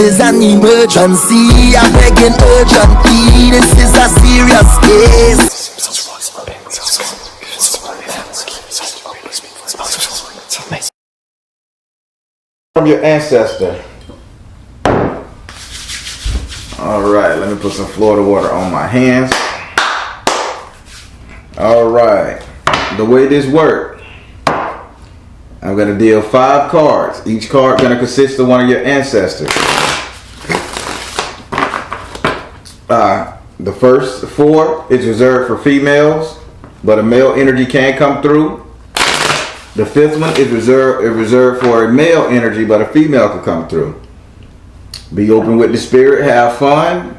is an emergency. I'm begging urgently. This is a serious case. From your ancestor. Alright, let me put some Florida water on my hands. Alright, the way this works, I'm going to deal 5 cards. Each card going to consist of one of your ancestors. The first 4 is reserved for females, but a male energy can come through. The 5th one is reserved for a male energy, but a female can come through. Be open with the spirit, have fun.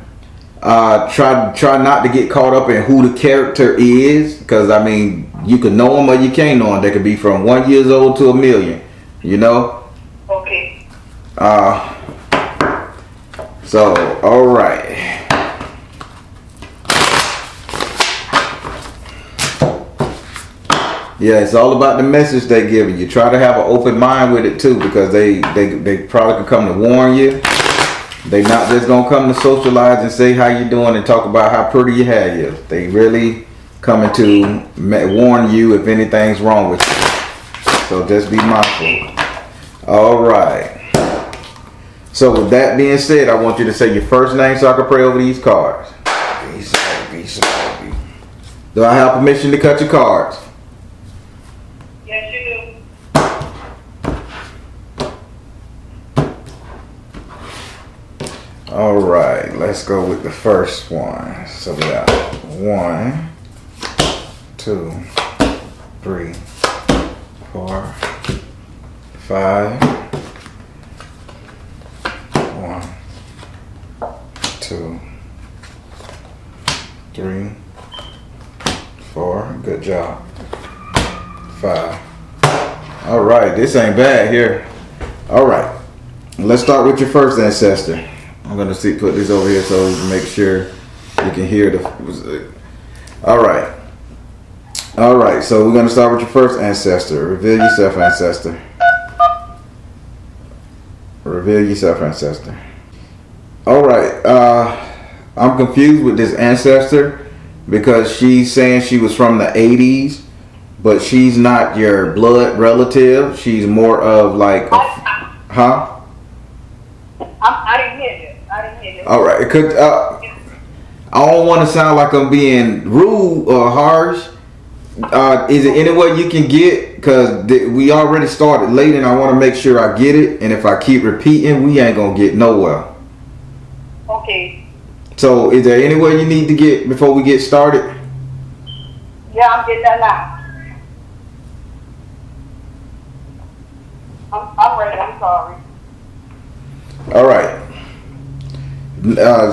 Try not to get caught up in who the character is, because I mean, you can know them or you can't know them. They could be from 1 year old to 1,000,000, you know. Okay. So all right. Yeah, it's all about the message they give you. Try to have an open mind with it too, because they probably can come to warn you. They not just gonna come to socialize and say how you doing and talk about how pretty your hair is. They really coming to warn you if anything's wrong with you. So just be mindful. All right. So with that being said, I want you to say your first name so I can pray over these cards. Do I have permission to cut your cards? Yes, you do. All right, let's go with the first one. So we got 1, 2, 3, 4, 5. 1, 2, 3, 4. Good job. 5. All right, this ain't bad here. All right, let's start with your first ancestor. I'm gonna put this over here so we can make sure you can hear the. All right. So we're gonna start with your first ancestor. Reveal yourself, ancestor. Reveal yourself, ancestor. All right. I'm confused with this ancestor because she's saying she was from the 80s, but she's not your blood relative. She's more of like, huh? I didn't hear you. All right. I don't want to sound like I'm being rude or harsh. Is it any way you can get? Because we already started late, and I want to make sure I get it. And if I keep repeating, we ain't gonna get nowhere. Okay. So, is there any way you need to get before we get started? Yeah, I'm getting that now. I'm ready. I'm sorry. All right.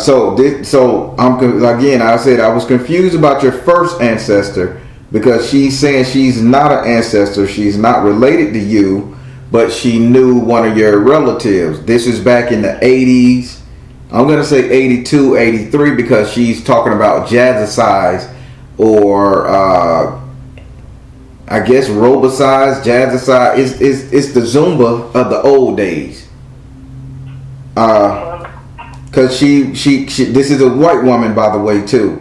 So again, I said I was confused about your first ancestor because she's saying she's not an ancestor. She's not related to you, but she knew one of your relatives. This is back in the 80s. I'm going to say 82, 83 because she's talking about jazzercise or I guess robicide, jazzercise. It's the Zumba of the old days. Cause she this is a white woman, by the way, too.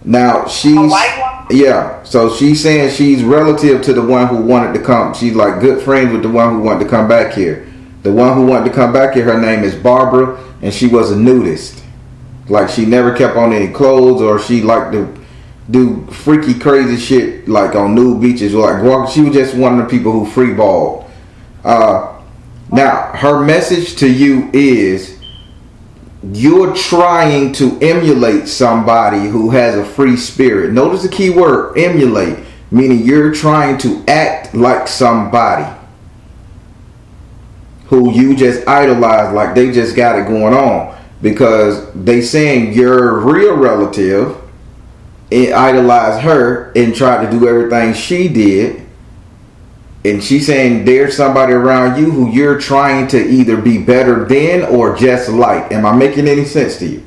Now she's a white woman? Yeah. So she's saying she's relative to the one who wanted to come. She's like good friends with the one who wanted to come back here. The one who wanted to come back here, her name is Barbara, and she was a nudist. Like she never kept on any clothes, or she liked to do freaky, crazy shit like on nude beaches. Or like she was just one of the people who freeballed. Now her message to you is, you're trying to emulate somebody who has a free spirit. Notice the key word, emulate, meaning you're trying to act like somebody who you just idolize, like they just got it going on, because they saying your real relative idolized her and tried to do everything she did. And she's saying there's somebody around you who you're trying to either be better than or just like. Am I making any sense to you?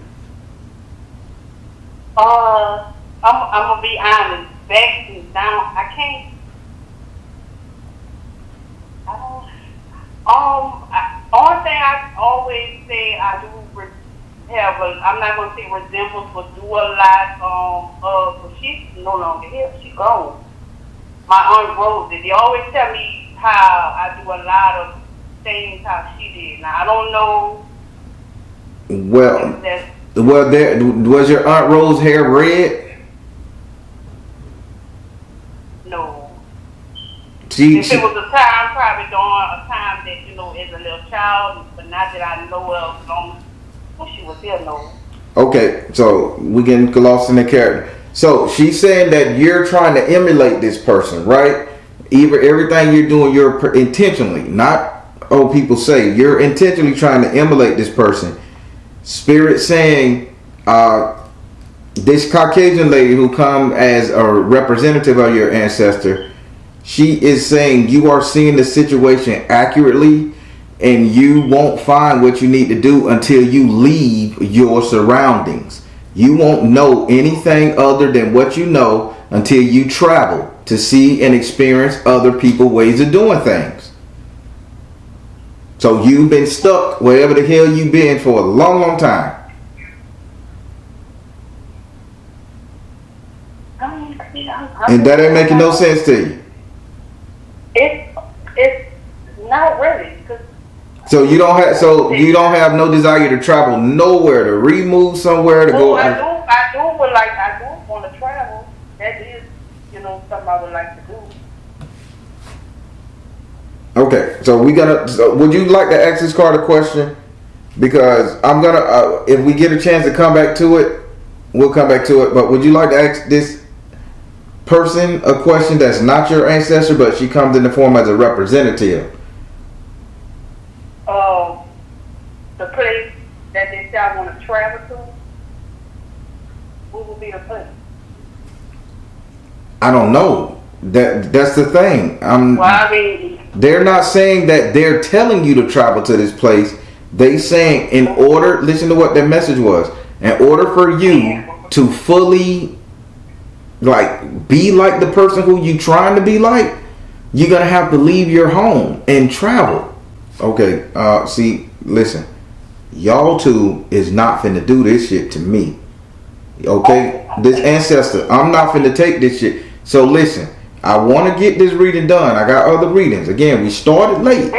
I'm gonna be honest. Back now, I can't. Only thing I always say I do have a, I'm not gonna say resemblance, but do a lot of. She's no longer here. She gone. My Aunt Rosie. They always tell me how I do a lot of things how she did. Now I don't know. Well, there was your Aunt Rose hair red? No. If it was a time, probably during a time that, you know, as a little child, but not that I know of, long when she was there, no. Okay, so we getting lost in the character. So she's saying that you're trying to emulate this person, right? Everything you're doing, you're intentionally, not people say, you're intentionally trying to emulate this person. Spirit saying, this Caucasian lady who come as a representative of your ancestor, she is saying you are seeing the situation accurately and you won't find what you need to do until you leave your surroundings. You won't know anything other than what you know until you travel to see and experience other people's ways of doing things. So you've been stuck wherever the hell you've been for a long, long time. And that ain't making no sense to you. It's not really. So you don't have no desire to travel nowhere, to remove somewhere, to go. I do want to travel. That is, you know, something I would like to do. Okay, so would you like to ask this card a question? Because I'm gonna, if we get a chance to come back to it, we'll come back to it. But would you like to ask this person a question that's not your ancestor, but she comes in the form as a representative? The place that they say I want to travel to, what would be the place? I don't know. That's the thing. They're not saying that they're telling you to travel to this place. They saying listen to what their message was. In order for you to fully be like the person who you trying to be like, you're gonna have to leave your home and travel. Okay, listen. Y'all two is not finna do this shit to me. Okay? This ancestor, I'm not finna take this shit. So listen, I want to get this reading done. I got other readings. Again, we started late.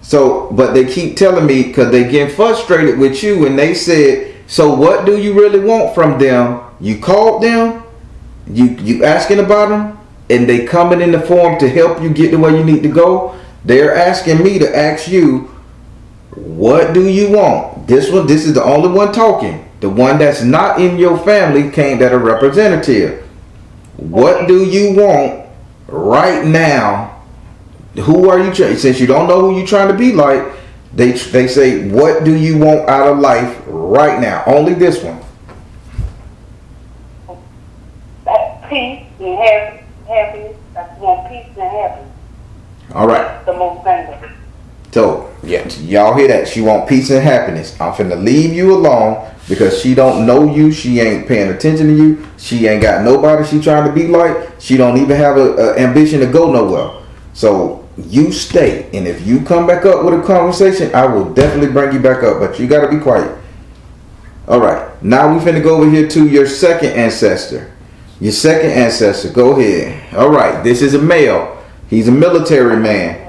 So, but they keep telling me, because they get frustrated with you, and they said, so what do you really want from them? You called them, you asking about them, and they coming in the form to help you get to where you need to go. They're asking me to ask you, what do you want? This is the only one talking. The one that's not in your family came that a representative. What do you want right now? Who are you trying? Since you don't know who you're trying to be like, they say, what do you want out of life right now? Only this one. Peace and happiness. I want peace and happiness. All right. The most thing. So, yeah, y'all hear that? She want peace and happiness. I'm finna leave you alone because she don't know you. She ain't paying attention to you. She ain't got nobody she trying to be like. She don't even have a ambition to go nowhere. So you stay. And if you come back up with a conversation, I will definitely bring you back up. But you got to be quiet. All right. Now we finna go over here to your second ancestor. Your second ancestor. Go ahead. All right. This is a male. He's a military man.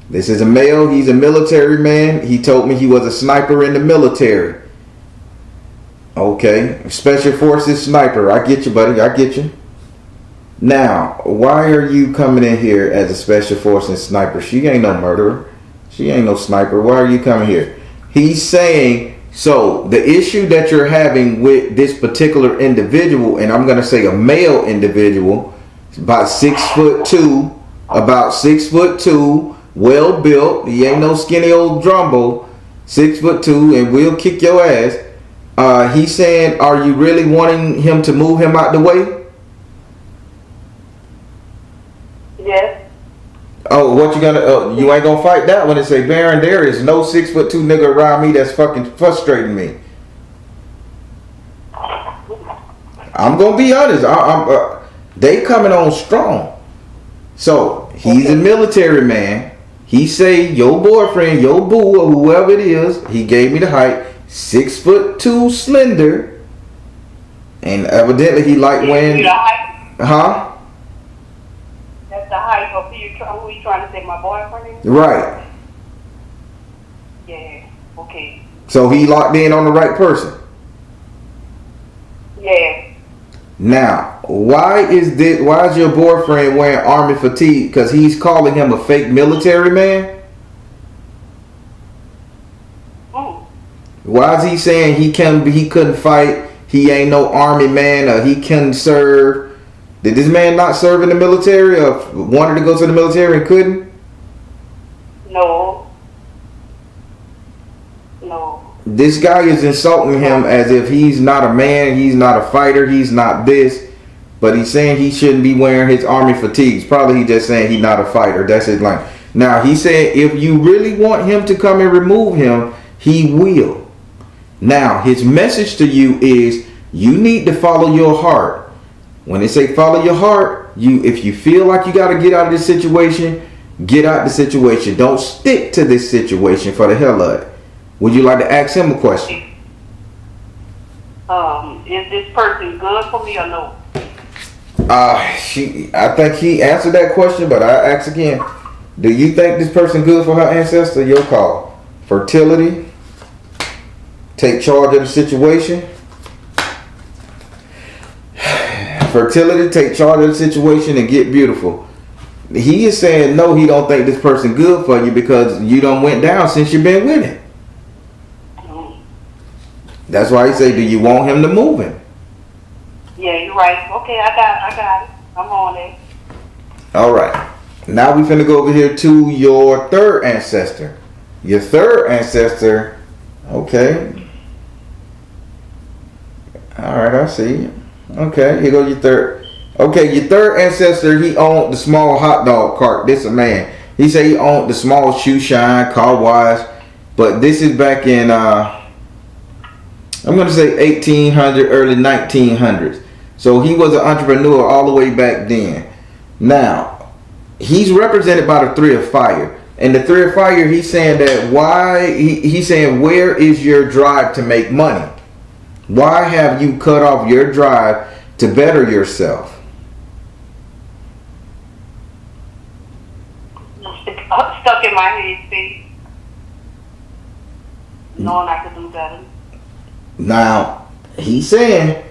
This is a male. He's a military man. He told me he was a sniper in the military. Okay. Special Forces sniper. I get you, buddy. I get you. Now, why are you coming in here as a Special Forces sniper? She ain't no murderer. She ain't no sniper. Why are you coming here? He's saying, so the issue that you're having with this particular individual, and I'm going to say a male individual, about 6'2", about 6'2", well built. He ain't no skinny old Drumbo. 6'2", and we'll kick your ass. He's saying, are you really wanting him to move him out the way? Yes. Oh, what you gonna? You ain't gonna fight that one and say, Baron, there is no 6'2" nigga around me that's fucking frustrating me. I'm gonna be honest. They coming on strong. So he's a military man. He say your boyfriend, your boo, or whoever it is, he gave me the height, 6'2", slender, and evidently he like wearing. Huh? That's the height of who you trying to say my boyfriend is? Right. Yeah. Okay. So he locked in on the right person. Yeah. Now, why is your boyfriend wearing army fatigue? Because he's calling him a fake military man? Why is he saying he couldn't fight, he ain't no army man, or he couldn't serve? Did this man not serve in the military, or wanted to go to the military and couldn't? No. This guy is insulting him as if he's not a man, he's not a fighter, he's not this, but he's saying he shouldn't be wearing his army fatigues. Probably he just saying he's not a fighter. That's his line. Now, he said if you really want him to come and remove him, he will. Now, his message to you is you need to follow your heart. When they say follow your heart, if you feel like you got to get out of this situation, get out of the situation. Don't stick to this situation for the hell of it. Would you like to ask him a question? Is this person good for me or no? I think he answered that question, but I ask again. Do you think this person good for her ancestor? Your call. Fertility. Take charge of the situation. Fertility, take charge of the situation and get beautiful. He is saying no, he don't think this person good for you because you done went down since you've been with him. That's why he say, do you want him to move him? Yeah, you're right. Okay, I got it. I'm on it. All right. Now we finna go over here to your third ancestor. Your third ancestor, okay. All right, I see. Okay, here goes your third. Okay, your third ancestor, he owned the small hot dog cart. This a man. He said he owned the small shoe shine, car wash, but this is back in I'm going to say 1800, early 1900s. So he was an entrepreneur all the way back then. Now, he's represented by the Three of Fire. And the Three of Fire, he's saying that he's saying, where is your drive to make money? Why have you cut off your drive to better yourself? Stuck in my head, see? Knowing I could do better. Now, he's saying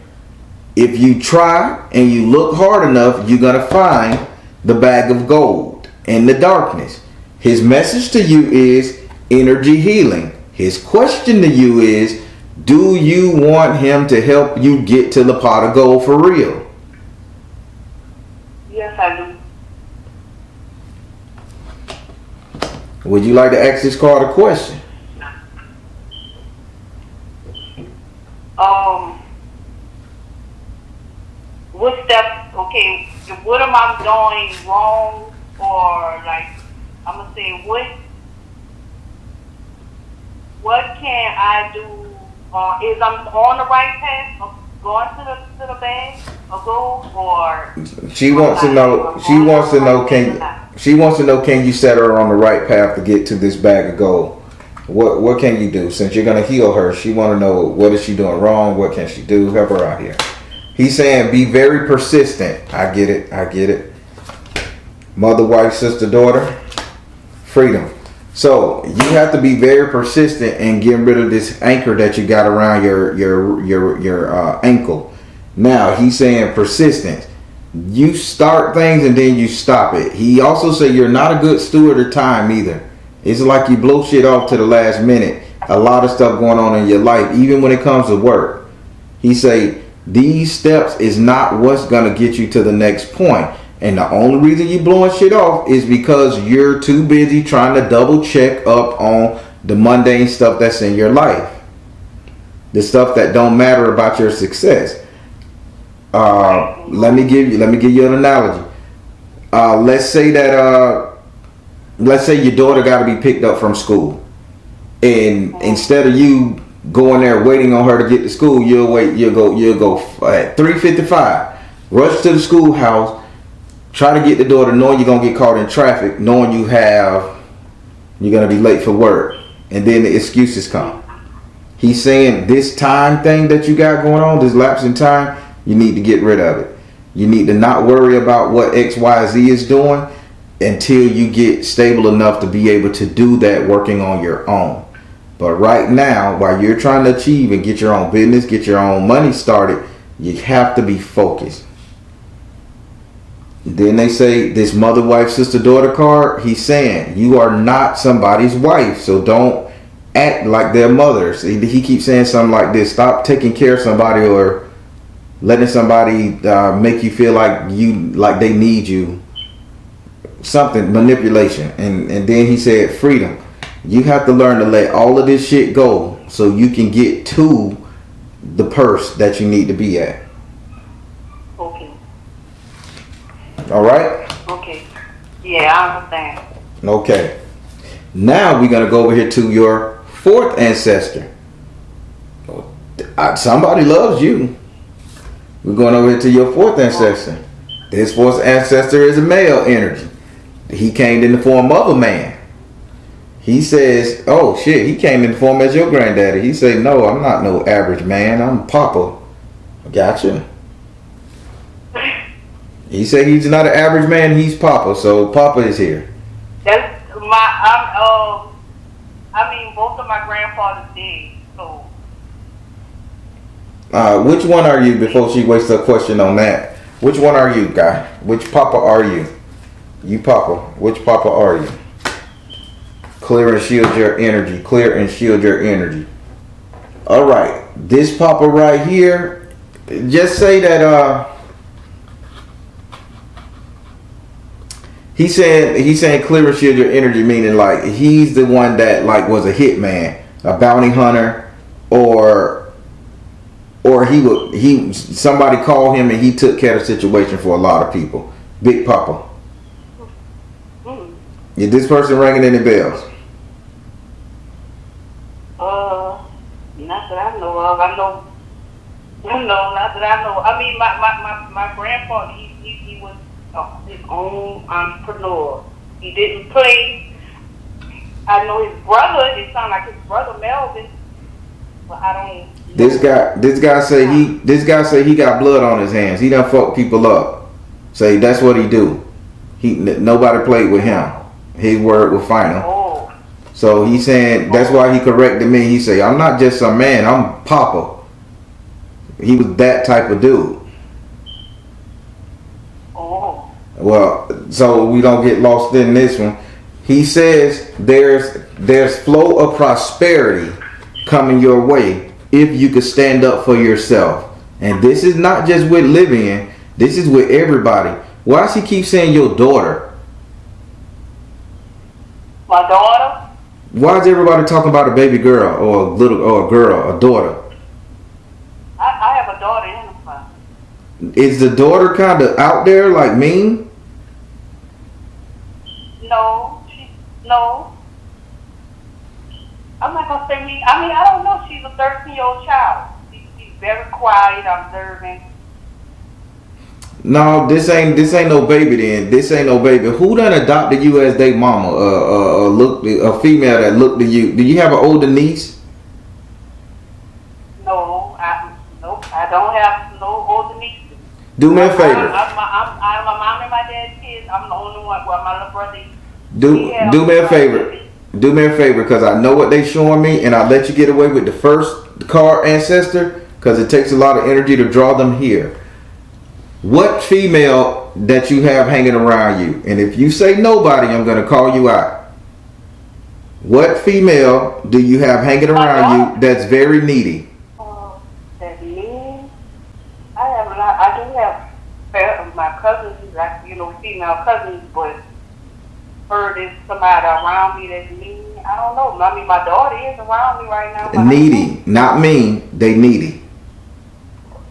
if you try and you look hard enough, you're going to find the bag of gold in the darkness. His message to you is energy healing. His question to you is, do you want him to help you get to the pot of gold for real? Yes, I do. Would you like to ask this card a question? What steps, okay, what am I doing wrong, or like, I'm going to say, what can I do, is I'm on the right path of going to the bag of gold, or? She wants to know, can you set her on the right path to get to this bag of gold? What can you do? Since you're going to heal her, she want to know what is she doing wrong, what can she do, help her out here. He's saying be very persistent. I get it. Mother, wife, sister, daughter, freedom. So you have to be very persistent in getting rid of this anchor that you got around your ankle. Now he's saying persistence. You start things and then you stop it. He also said you're not a good steward of time either. It's like you blow shit off to the last minute. A lot of stuff going on in your life, even when it comes to work. He say these steps is not what's gonna get you to the next point. And the only reason you blowing shit off is because you're too busy trying to double check up on the mundane stuff that's in your life. The stuff that don't matter about your success. Let me give you an analogy. Let's say your daughter got to be picked up from school, and instead of you going there waiting on her to get to school, you'll go at 3:55, rush to the schoolhouse, try to get the daughter, knowing you're gonna get caught in traffic, knowing you have You're going to be late for work. And then the excuses come. He's saying this time thing that you got going on, this lapse in time, you need to get rid of it. You need to not worry about what XYZ is doing until you get stable enough to be able to do that working on your own. But right now, while you're trying to achieve and get your own business, get your own money started, you have to be focused. Then they say this mother, wife, sister, daughter card, he's saying you are not somebody's wife. So don't act like their mothers. He keeps saying something like this. Stop taking care of somebody or letting somebody make you feel like they need you. Something, manipulation. And then he said freedom. You have to learn to let all of this shit go so you can get to the purse that you need to be at. Okay. All right? Okay. Yeah, I understand. Okay. Now we're going to go over here to your fourth ancestor. Somebody loves you. We're going over here to your fourth ancestor. This fourth ancestor is a male energy. He came in the form of a man. He says, oh shit, he came in the form as your granddaddy. He said, no, I'm not no average man. I'm Papa. Gotcha. He said he's not an average man. He's Papa. So Papa is here. That's both of my grandfathers did. So. Which one are you? Before she wastes a question on that, which one are you, guy? Which Papa are you? You Papa. Which Papa are you? Clear and shield your energy. Clear and shield your energy. All right. This Papa right here. Just say that. He's saying clear and shield your energy, meaning like he's the one that like was a hitman, a bounty hunter, or somebody called him and he took care of the situation for a lot of people. Big Papa. Is this person ringing any bells? Not that I know of. Not that I know. I mean, my grandfather, he was his own entrepreneur. He didn't play. I know his brother. It sounds like his brother Melvin, but I don't. This guy say he got blood on his hands. He done fuck people up. Say that's what he do. Nobody played with him. His word was final. Oh. So he's saying that's why he corrected me. He say I'm not just some man. I'm Papa. He was that type of dude. Oh. Well, so we don't get lost in this one. He says there's flow of prosperity coming your way if you could stand up for yourself. And this is not just with Livian. This is with everybody. Why does he keep saying your daughter? My daughter? Why is everybody talking about a baby girl or a girl, a daughter? I have a daughter and a son. Is the daughter kind of out there, like mean? No. I'm not gonna say me. I mean, I don't know. She's a 13-year-old child. She's very quiet, observant. No, this ain't no baby. Then this ain't no baby. Who done adopted you as their mama? A female that looked at you. Do you have an older niece? No, I don't have no older nieces. Do me a favor. I'm my mom and my dad's kids. I'm the only one. Well, my little brother. Do me a favor. Do me a favor, because I know what they showing me, and I let you get away with the first card ancestor, because it takes a lot of energy to draw them here. What female that you have hanging around you? And if you say nobody, I'm going to call you out. What female do you have hanging around you that's very needy? That's me. I do have my cousins, like, female cousins, but her is somebody around me that's mean. I don't know. I mean, my daughter is around me right now. Needy, not mean. They needy.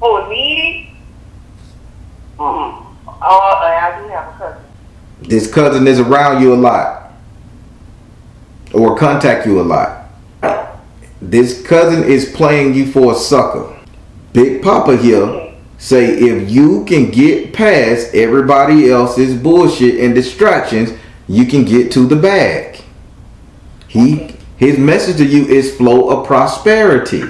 Oh, needy? Oh, I do have a cousin. This cousin is around you a lot, or contact you a lot. This cousin is playing you for a sucker. Big Papa here say if you can get past everybody else's bullshit and distractions, you can get to the bag. His message to you is flow of prosperity.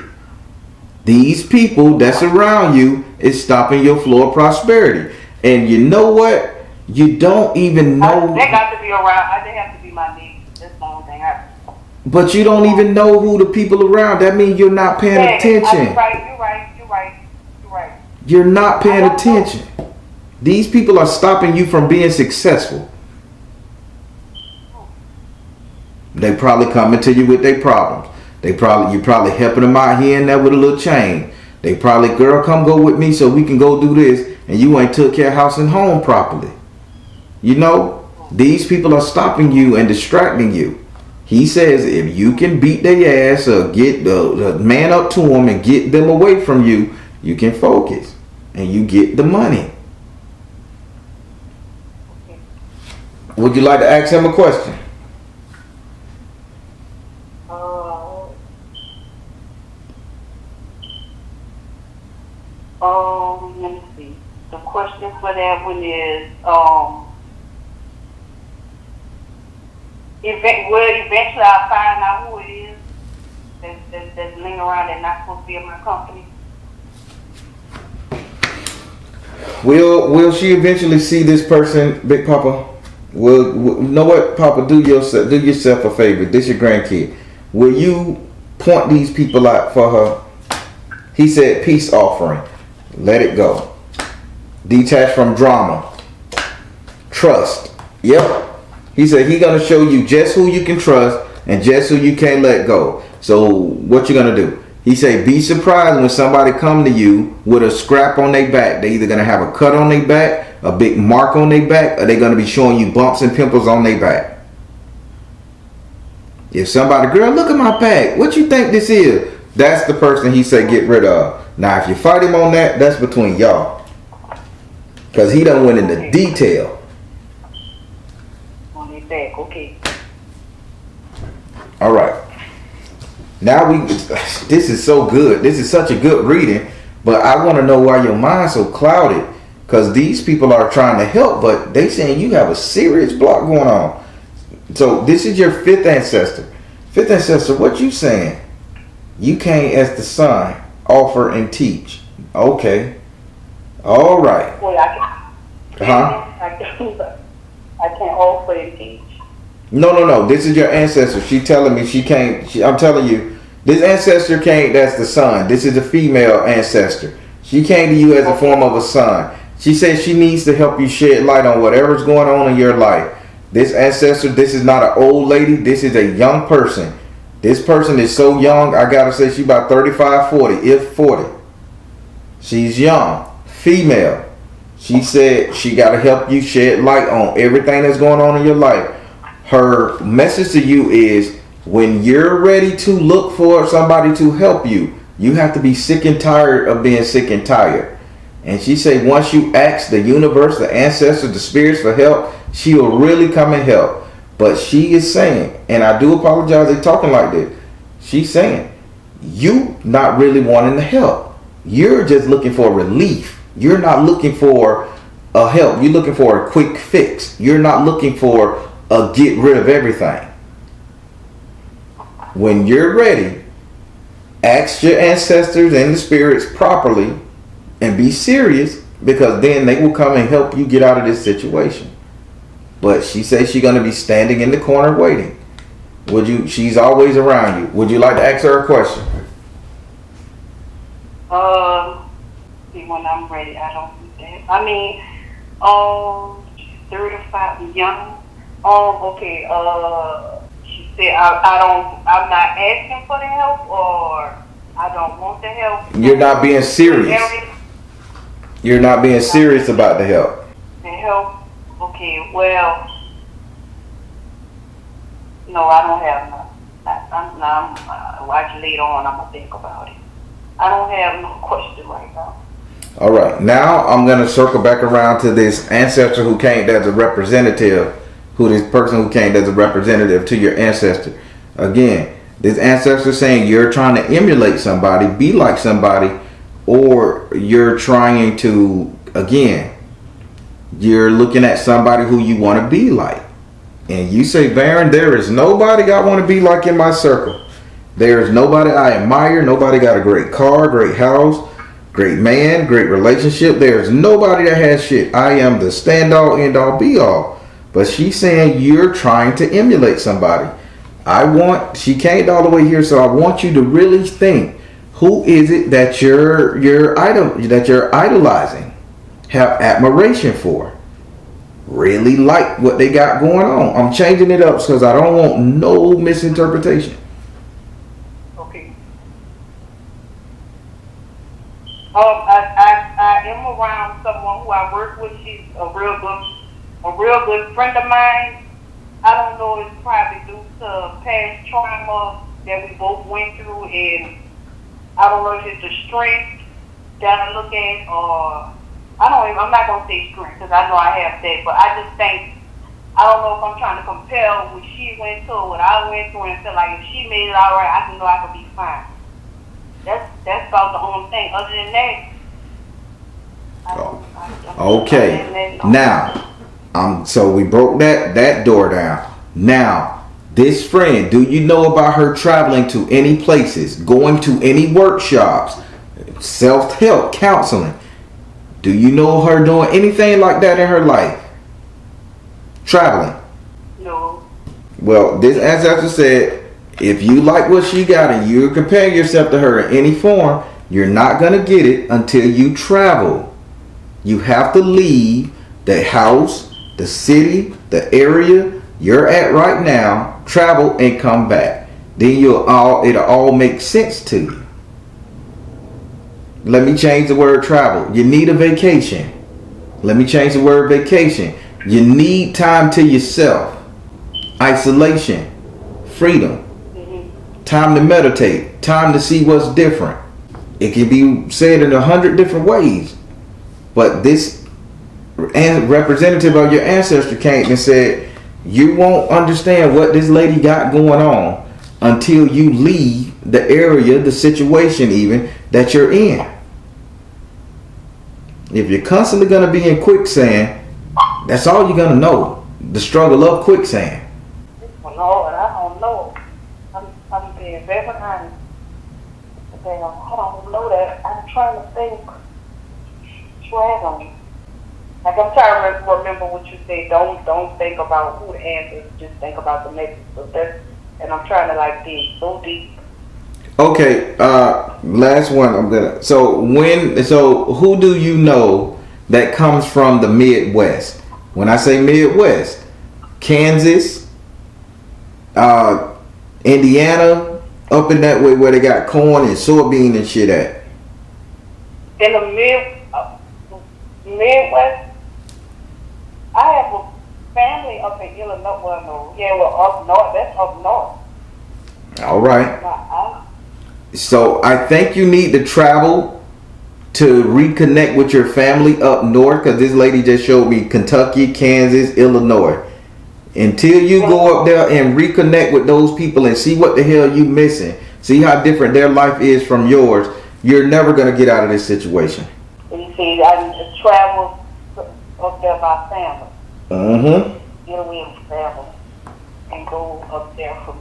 These people that's around you is stopping your flow of prosperity. And you know what? You don't even know. They got to be around. They have to be my neighbors. That's the only thing But you don't even know who the people around. That means you're not paying attention. You're right. You're not paying attention. These people are stopping you from being successful. They probably coming to you with their problems. You probably helping them out here and there with a little change. They probably, girl, come go with me so we can go do this, and you ain't took care of house and home properly. You know, these people are stopping you and distracting you. He says if you can beat their ass or get the man up to them and get them away from you, you can focus and you get the money. Would you like to ask him a question? Let me see. The question for that one is, eventually I'll find out who it is that's laying around and not supposed to be in my company. Will she eventually see this person, Big Papa? You know what, Papa? Do yourself a favor. This your grandkid. Will you point these people out for her? He said peace offering. Let it go. Detach from drama. Trust. Yep. He said he gonna show you just who you can trust and just who you can't let go. So what you gonna do? He said be surprised when somebody come to you with a scrap on their back. They either gonna have a cut on their back, a big mark on their back, or they gonna be showing you bumps and pimples on their back. If somebody, girl, look at my back. What you think this is? That's the person he said get rid of. Now, if you fight him on that, that's between y'all. Because he done went into detail. On his back, okay. All right. Now this is so good. This is such a good reading. But I want to know why your mind's so clouded. Because these people are trying to help, but they saying you have a serious block going on. So this is your fifth ancestor. Fifth ancestor, what you saying? You came as the son, offer and teach. Okay. All right. Well, I can't offer and teach. No. This is your ancestor. She telling me she came. I'm telling you, this ancestor came. That's the son. This is a female ancestor. She came to you as a form of a son. She says she needs to help you shed light on whatever's going on in your life. This ancestor, this is not an old lady. This is a young person. This person is so young, I gotta say she's about 35, 40, if 40. She's young, female. She said she gotta help you shed light on everything that's going on in your life. Her message to you is when you're ready to look for somebody to help you, you have to be sick and tired of being sick and tired. And she said once you ask the universe, the ancestors, the spirits for help, she will really come and help. But she is saying, and I do apologize for talking like this, she's saying, you not really wanting the help. You're just looking for relief. You're not looking for a help. You're looking for a quick fix. You're not looking for a get rid of everything. When you're ready, ask your ancestors and the spirits properly and be serious, because then they will come and help you get out of this situation. But she says she's going to be standing in the corner waiting. She's always around you. Would you like to ask her a question? See, when I'm ready, I don't do that. I mean, 35, young. Okay. She said I'm not asking for the help, or I don't want the help. You're not being serious. You're not being serious about the help. The help. Okay, well, no, I don't have none. Watch later on, I'm going to think about it. I don't have no question right now. All right, now I'm going to circle back around to this ancestor who came as a representative, this person who came as a representative to your ancestor. Again, this ancestor saying you're trying to emulate somebody, be like somebody, or you're trying to, again, you're looking at somebody who you want to be like. and you say, Baron, there is nobody I want to be like in my circle. There is nobody I admire. Nobody got a great car, great house, great man, great relationship. There's nobody that has shit. I am the stand all, end all, be all. But she's saying you're trying to emulate somebody. She came all the way here, so I want you to really think, who is it that you're idolizing, have admiration for, really like what they got going on? I'm changing it up because I don't want no misinterpretation. Okay. I am around someone who I work with. She's a real good friend of mine. I don't know, it's probably due to past trauma that we both went through, and I don't know if it's the strength that I look at, or I'm not going to say strength because I know I have that, but I just think, I don't know if I'm trying to compare what she went through, what I went through, and feel like if she made it all right, I can know I could be fine. That's about the only thing. Other than that, okay. Now, so we broke that door down. Now, this friend, do you know about her traveling to any places, going to any workshops, self-help, counseling? Do you know her doing anything like that in her life? Traveling? No. Well, this ancestor said, if you like what she got and you're comparing yourself to her in any form, you're not going to get it until you travel. You have to leave the house, the city, the area you're at right now, travel and come back. Then it'll all make sense to you. Let me change the word travel. You need a vacation. Let me change the word vacation. You need time to yourself. Isolation. Freedom. Time to meditate. Time to see what's different. It can be said in 100 different ways. But this representative of your ancestor came and said, you won't understand what this lady got going on until you leave the area, the situation even, that you're in. If you're constantly going to be in quicksand, that's all you're going to know. The struggle of quicksand. Lord, I don't know. I'm being very honest. I don't know that. I'm trying to think. Like, I'm trying to remember what you said. Don't think about who the answers. Just think about the message. And I'm trying to dig so deep. Okay, last one. So who do you know that comes from the Midwest? When I say Midwest, Kansas, Indiana, up in that way where they got corn and soybean and shit at. In the Midwest, I have a family up in Illinois. Well, no, yeah, up north. That's up north. All right. So I think you need to travel to reconnect with your family up north, because this lady just showed me Kentucky, Kansas, Illinois. Until you go up there and reconnect with those people and see what the hell you missing, see how different their life is from yours, you're never going to get out of this situation. You see, I travel up there by family. Get away with family and go up there from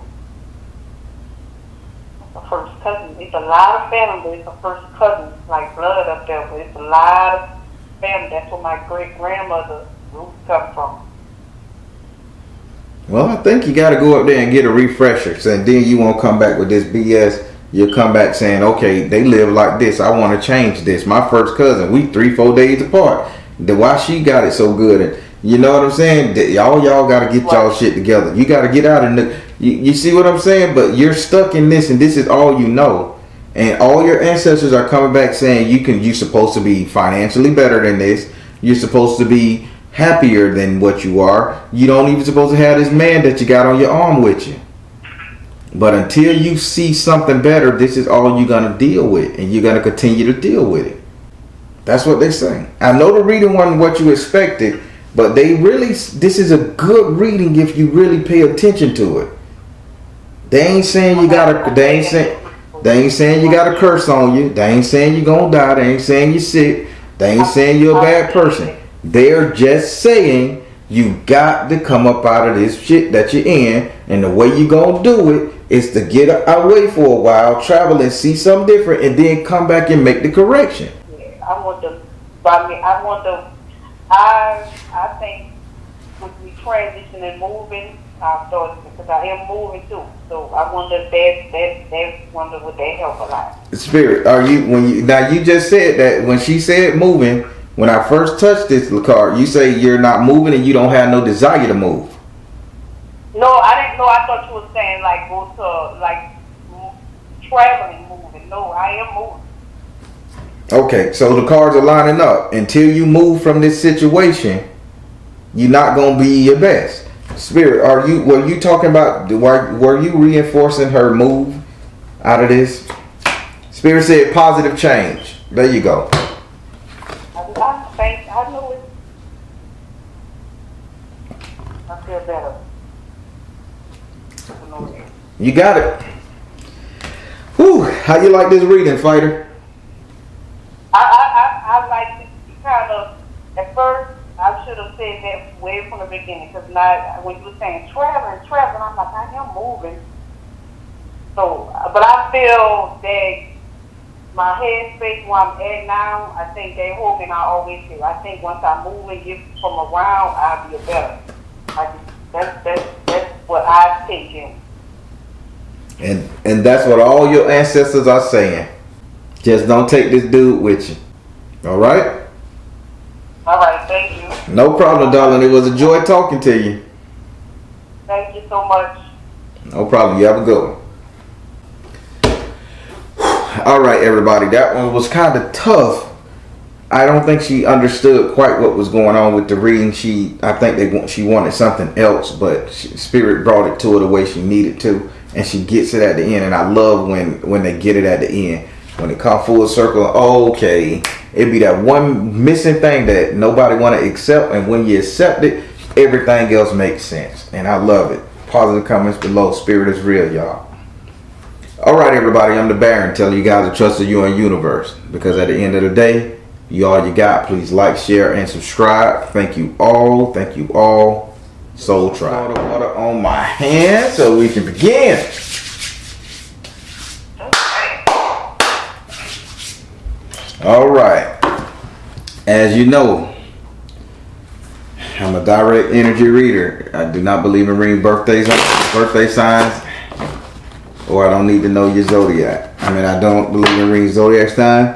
the first cousin. It's a lot of family, but it's a first cousin, like blood up there, but it's a lot of family. That's where my great grandmother roots come from. Well, I think you got to go up there and get a refresher, and then you won't come back with this BS. You'll come back saying, okay, they live like this. I want to change this. My first cousin, we 3-4 days apart. Why she got it so good? And you know what I'm saying? Y'all got to get y'all shit together. You got to get out and you see what I'm saying? But you're stuck in this, and this is all you know. And all your ancestors are coming back saying you're supposed to be financially better than this. You're supposed to be happier than what you are. You don't even supposed to have this man that you got on your arm with you. But until you see something better, this is all you're going to deal with, and you're going to continue to deal with it. That's what they're saying. I know the reading wasn't what you expected, but this is a good reading if you really pay attention to it. They ain't saying you got to curse on you. They ain't saying you're going to die. They ain't saying you're sick. They ain't saying you're a bad person. They're just saying You got to come up out of this shit that you're in, and the way you gonna do it is to get away for a while, travel and see something different, and then come back and make the correction. Yeah, I think with me transitioning and moving, I started because I am moving too. So I wonder if would that help a lot. Spirit, now you just said that when she said moving, when I first touched this card, you say you're not moving and you don't have no desire to move. No, I didn't know. I thought you were saying like go to like traveling, moving. No, I am moving. Okay, so the cards are lining up. Until you move from this situation, you're not gonna be your best. Spirit, were you talking about? Were you reinforcing her move out of this? Spirit said positive change. There you go. I know it. I feel better. You got it. Whew, how you like this reading, fighter? I like it kind of, at first, I should have said that way from the beginning, because now, when you were saying traveling, I'm like, I am moving. So, but I feel that my headspace where I'm at now, I think that Hogan, I always say, I think once I move and get from around, I'll be better. That's what I've taken. And that's what all your ancestors are saying. Just don't take this dude with you. All right? All right, thank you. No problem, darling. It was a joy talking to you. Thank you so much. No problem. You have a good one. All right, everybody. That one was kind of tough. I don't think she understood quite what was going on with the reading. I think she wanted something else, but Spirit brought it to her the way she needed to, and she gets it at the end. And I love when they get it at the end. When it comes full circle, okay, it'd be that one missing thing that nobody want to accept, and when you accept it, everything else makes sense. And I love it. Positive comments below. Spirit is real, y'all. All right, everybody, I'm the Baron telling you guys to trust the UN universe, because at the end of the day, you all you got. Please like, share, and subscribe. Thank you all. Thank you all. Soul Tribe. Water on my hand so we can begin. All right. As you know, I'm a direct energy reader. I do not believe in reading birthday signs, or I don't need to know your zodiac. I don't believe in reading zodiac sign,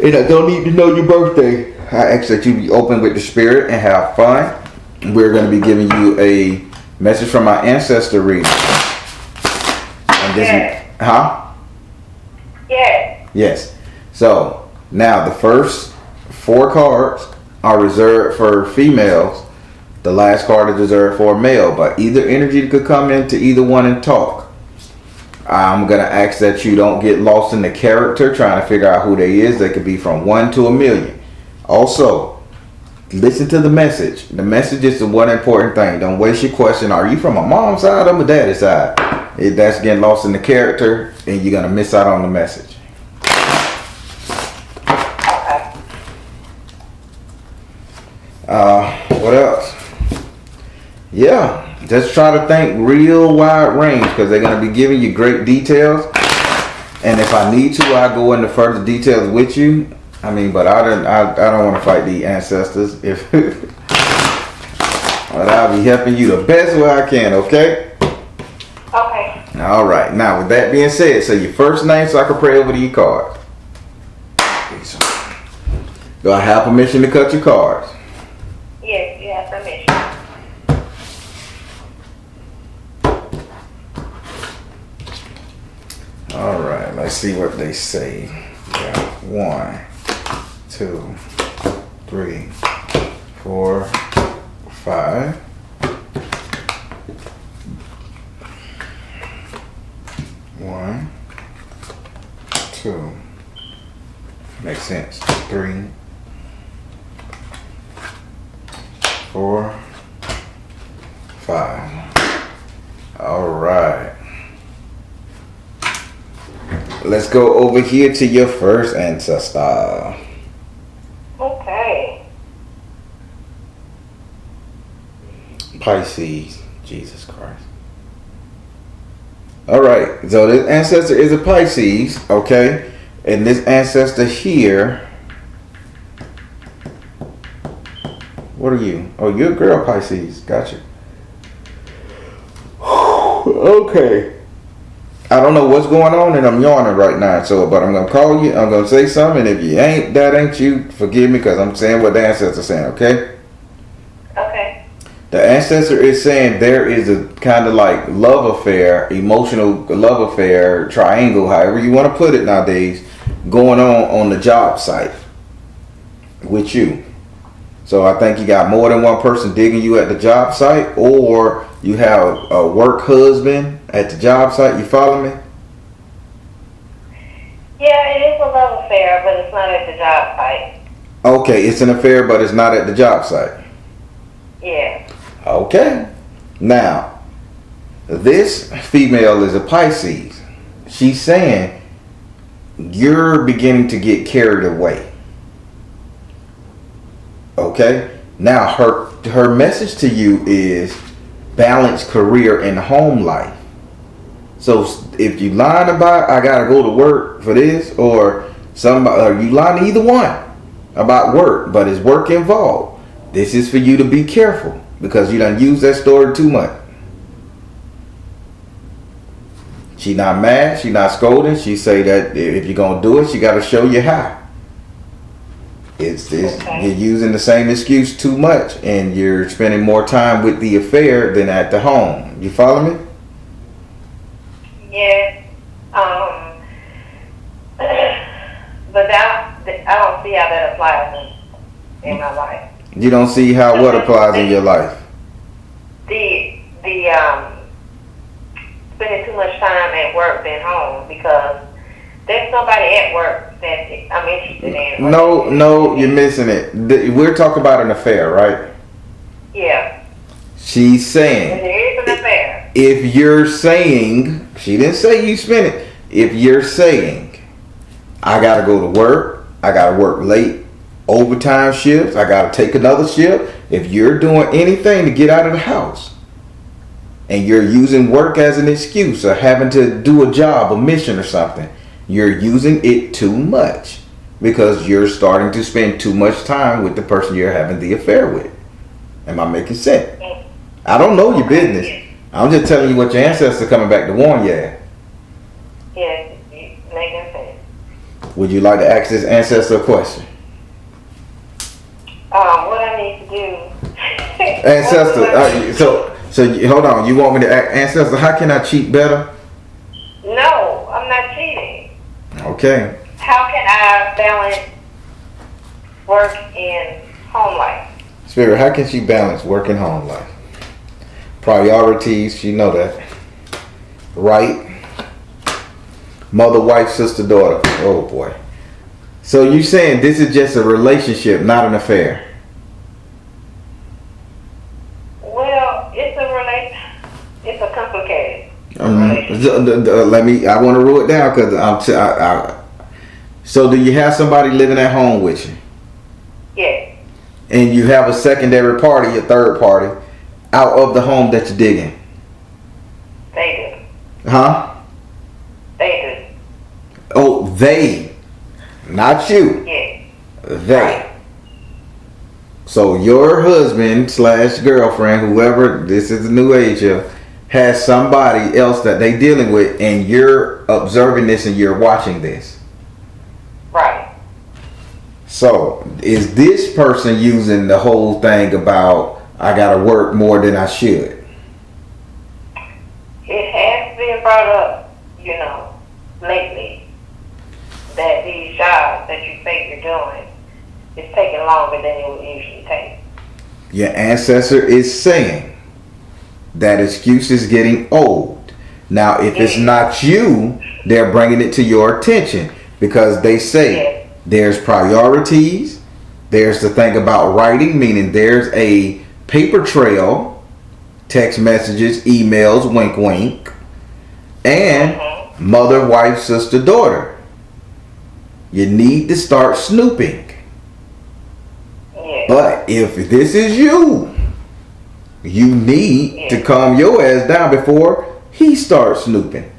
and I don't need to know your birthday. I ask that you be open with the spirit and have fun. We're going to be giving you a message from my ancestor reading. And this, Yeah. Yes. So now the first 4 cards are reserved for females. The last card is reserved for a male, but either energy could come into either one and talk. I'm going to ask that you don't get lost in the character trying to figure out who they is. They could be from 1 to 1,000,000. Also, listen to the message. The message is the one important thing. Don't waste your question. Are you from a mom's side or my daddy's side? That's getting lost in the character, and you're going to miss out on the message. What else? Yeah, just try to think real wide range, because they're going to be giving you great details. And if I need to, I go into further details with you. But I don't want to fight the ancestors. But I'll be helping you the best way I can. Okay. Okay. All right. Now, with that being said, say your first name so I can pray over to your cards. Do I have permission to cut your cards? Yes, you have permission. All right. Let's see what they say. Yeah. 1, 2, 3, 4, 5. 1, 2. Makes sense. 3, 4, 5. All right. Let's go over here to your first ancestor. Okay. Pisces. Jesus Christ. Alright, so this ancestor is a Pisces, okay? And this ancestor here, what are you? Oh, you're a girl, Pisces. Gotcha. Okay. I don't know what's going on and I'm yawning right now, so but I'm gonna call you, I'm gonna say something, and if you that ain't you, forgive me, because I'm saying what the ancestor's saying, okay? Okay. The ancestor is saying there is a kind of like love affair, emotional love affair, triangle, however you want to put it nowadays, going on the job site with you. So I think you got more than one person digging you at the job site, or you have a work husband at the job site. You follow me? Yeah, it is a love affair, but it's not at the job site. Okay, it's an affair, but it's not at the job site. Yeah. Okay. Now, this female is a Pisces. She's saying you're beginning to get carried away. Okay? Now, her message to you is balance career and home life. So if you lying about I gotta go to work for this, or you lying to either one about work, but is work involved, this is for you to be careful, because you done used that story too much. She not mad, she not scolding. She say that if you're gonna do it, she gotta show you how. It's okay. You're using the same excuse too much, and you're spending more time with the affair than at the home. You follow me? Yes. But I don't see how that applies in my life. You don't see how what applies in your life? The spending too much time at work than home, because there's nobody at work that I'm interested in. No, you're missing it. We're talking about an affair, right? Yeah. She's saying, And there is an affair. if you're saying, she didn't say you spend it. If you're saying, I gotta go to work, I gotta work late, overtime shifts, I gotta take another shift. If you're doing anything to get out of the house, and you're using work as an excuse, or having to do a job, a mission or something, you're using it too much, because you're starting to spend too much time with the person you're having the affair with. Am I making sense? I don't know your business. I'm just telling you what your ancestors coming back to warn you. Yes, it's making sense. Would you like to ask this ancestor a question? What I need to do. Ancestor, so hold on. You want me to ask ancestor? How can I cheat better? No, I'm not cheating. Okay. How can I balance work and home life? Spirit, how can she balance work and home life? Priorities, she know that. Right? Mother, wife, sister, daughter. Oh boy. So you saying this is just a relationship, not an affair? Well, it's a complicated relationship. I want to rule it down, because so do you have somebody living at home with you? Yes. And you have a secondary party, a third party, out of the home that you're digging? They do. Huh? They do. Oh, they. Not you. Yes. They. Right. So your husband / girlfriend, whoever, this is the new age of, has somebody else that they dealing with, and you're observing this and you're watching this. Right. So is this person using the whole thing about I gotta work more than I should? It has been brought up, lately, that these jobs that you think you're doing is taking longer than it would usually take. Your ancestor is saying that excuse is getting old. Now, if it's not you, they're bringing it to your attention, because they say there's priorities. There's the thing about writing, meaning there's a paper trail, text messages, emails, wink, wink, and mother, wife, sister, daughter. You need to start snooping. Yeah. But if this is you, You need to calm your ass down before he starts snooping.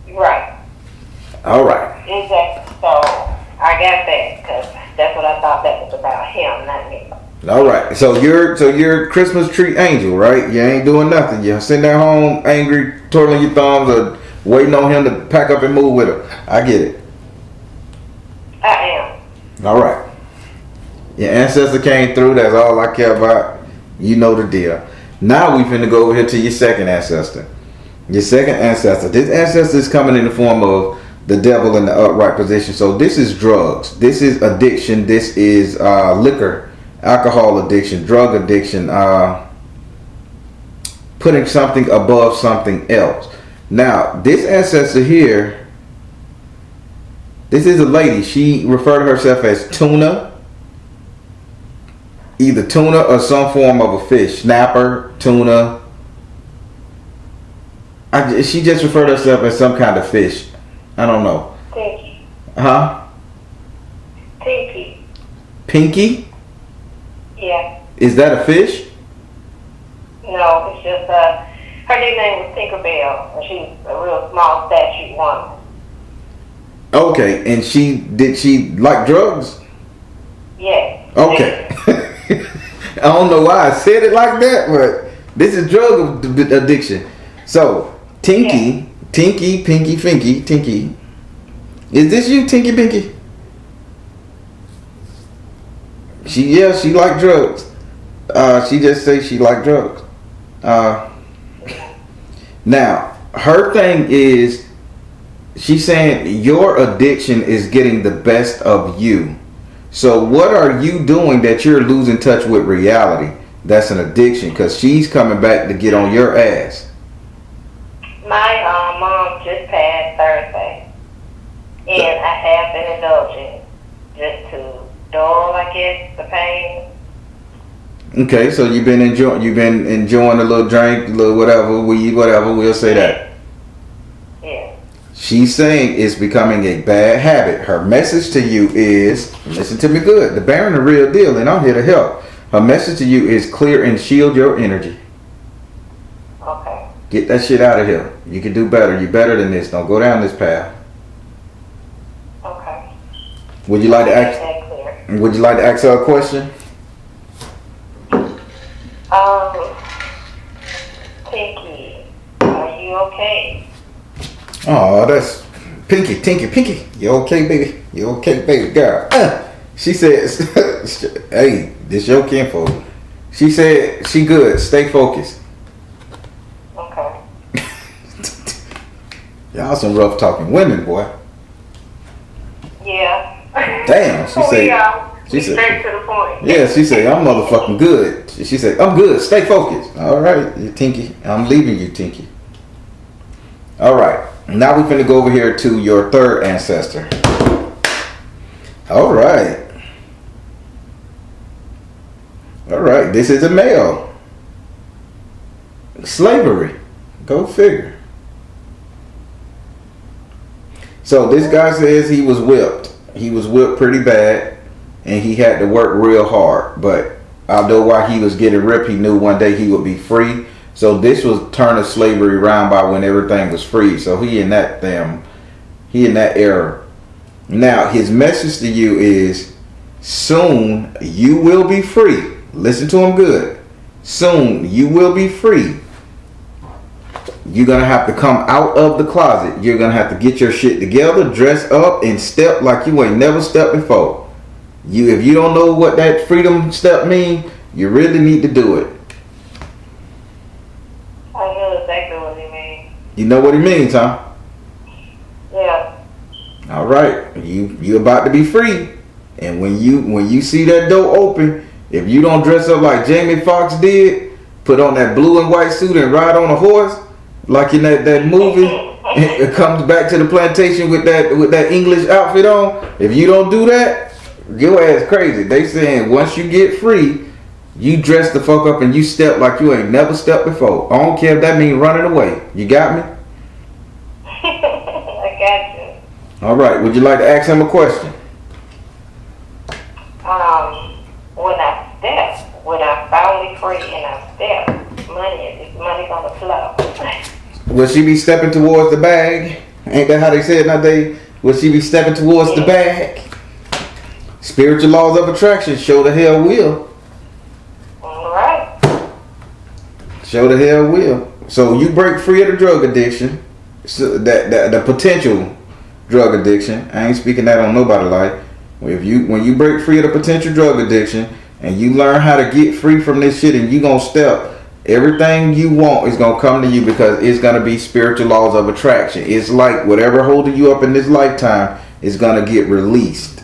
Right. All right. Exactly. So I got that because that's what I thought that was about him, not me. All right. So you're Christmas tree angel, right? You ain't doing nothing. You're sitting at home angry, twirling your thumbs, or waiting on him to pack up and move with him. I get it. I am. All right. Your ancestor came through. That's all I care about. You know the deal. Now we finna go over here to your second ancestor. Your second ancestor. This ancestor is coming in the form of the devil in the upright position. So this is drugs. This is addiction. This is liquor, alcohol addiction, drug addiction, putting something above something else. Now, this ancestor here, this is a lady. She referred to herself as tuna. Either tuna or some form of a fish. Snapper, tuna. She just referred to herself as some kind of fish. I don't know. Pinky. Huh? Pinky. Pinky? Yeah. Is that a fish? No, it's just her nickname was Tinkerbell, and she's a real small statue woman. Okay, and did she like drugs? Yes. Okay. I don't know why I said it like that, but this is drug addiction. So, Tinky, Tinky, Pinky, Finky, Tinky. Is this you, Tinky, Pinky? She like drugs. She just say she like drugs. Now, her thing is, she's saying your addiction is getting the best of you. So what are you doing that you're losing touch with reality? That's an addiction, because she's coming back to get on your ass. My mom just passed Thursday, and I have been indulging just to dull, I guess, the pain. Okay, so you've been enjoying a little drink, a little whatever, weed, whatever. We'll say that. Yeah. She's saying it's becoming a bad habit. Her message to you is, listen to me good. The Baron the real deal, and I'm here to help. Her message to you is clear and shield your energy. Okay. Get that shit out of here. You can do better. You're better than this. Don't go down this path. Okay. Would you like to ask? That clear. Would you like to ask her a question? Pinky, are you okay? Oh, that's Pinky, Tinky, Pinky. You okay, baby? You okay, baby girl? She says, hey, this your kinfolk. She said, she good. Stay focused. Okay. Y'all some rough talking women, boy. Yeah. Damn, she said. She said, straight to the point. yeah, she said, I'm motherfucking good. She said, I'm good. Stay focused. All right, you Tinky. I'm leaving you, Tinky. All right. Now we finna go over here to your third ancestor. All right. All right. This is a male. Slavery. Go figure. So this guy says he was whipped. He was whipped pretty bad. And he had to work real hard. But although while he was getting ripped, he knew one day he would be free. So this was turning slavery around by when everything was free. So he in that era. Now his message to you is, soon you will be free. Listen to him good. Soon you will be free. You're going to have to come out of the closet. You're going to have to get your shit together, dress up, and step like you ain't never stepped before. If you don't know what that freedom step mean, you really need to do it. I know exactly what he means. You know what he means, huh? Yeah. All right. You about to be free. And when you see that door open, if you don't dress up like Jamie Foxx did, put on that blue and white suit and ride on a horse, like in that movie, it comes back to the plantation with that English outfit on. If you don't do that, your ass crazy. They saying once you get free, you dress the fuck up and you step like you ain't never stepped before. I don't care if that means running away. You got me? I got you. All right. Would you like to ask him a question? When I step, when I'm finally free and I step, money gonna flow. Will she be stepping towards the bag? Ain't that how they said nowadays? Will she be stepping towards the bag? Spiritual laws of attraction show the hell will. All right. Show the hell will. So you break free of the drug addiction, so that the potential drug addiction. I ain't speaking that on nobody's life. When you break free of the potential drug addiction and you learn how to get free from this shit, and you gonna step, everything you want is gonna come to you because it's gonna be spiritual laws of attraction. It's like whatever holding you up in this lifetime is gonna get released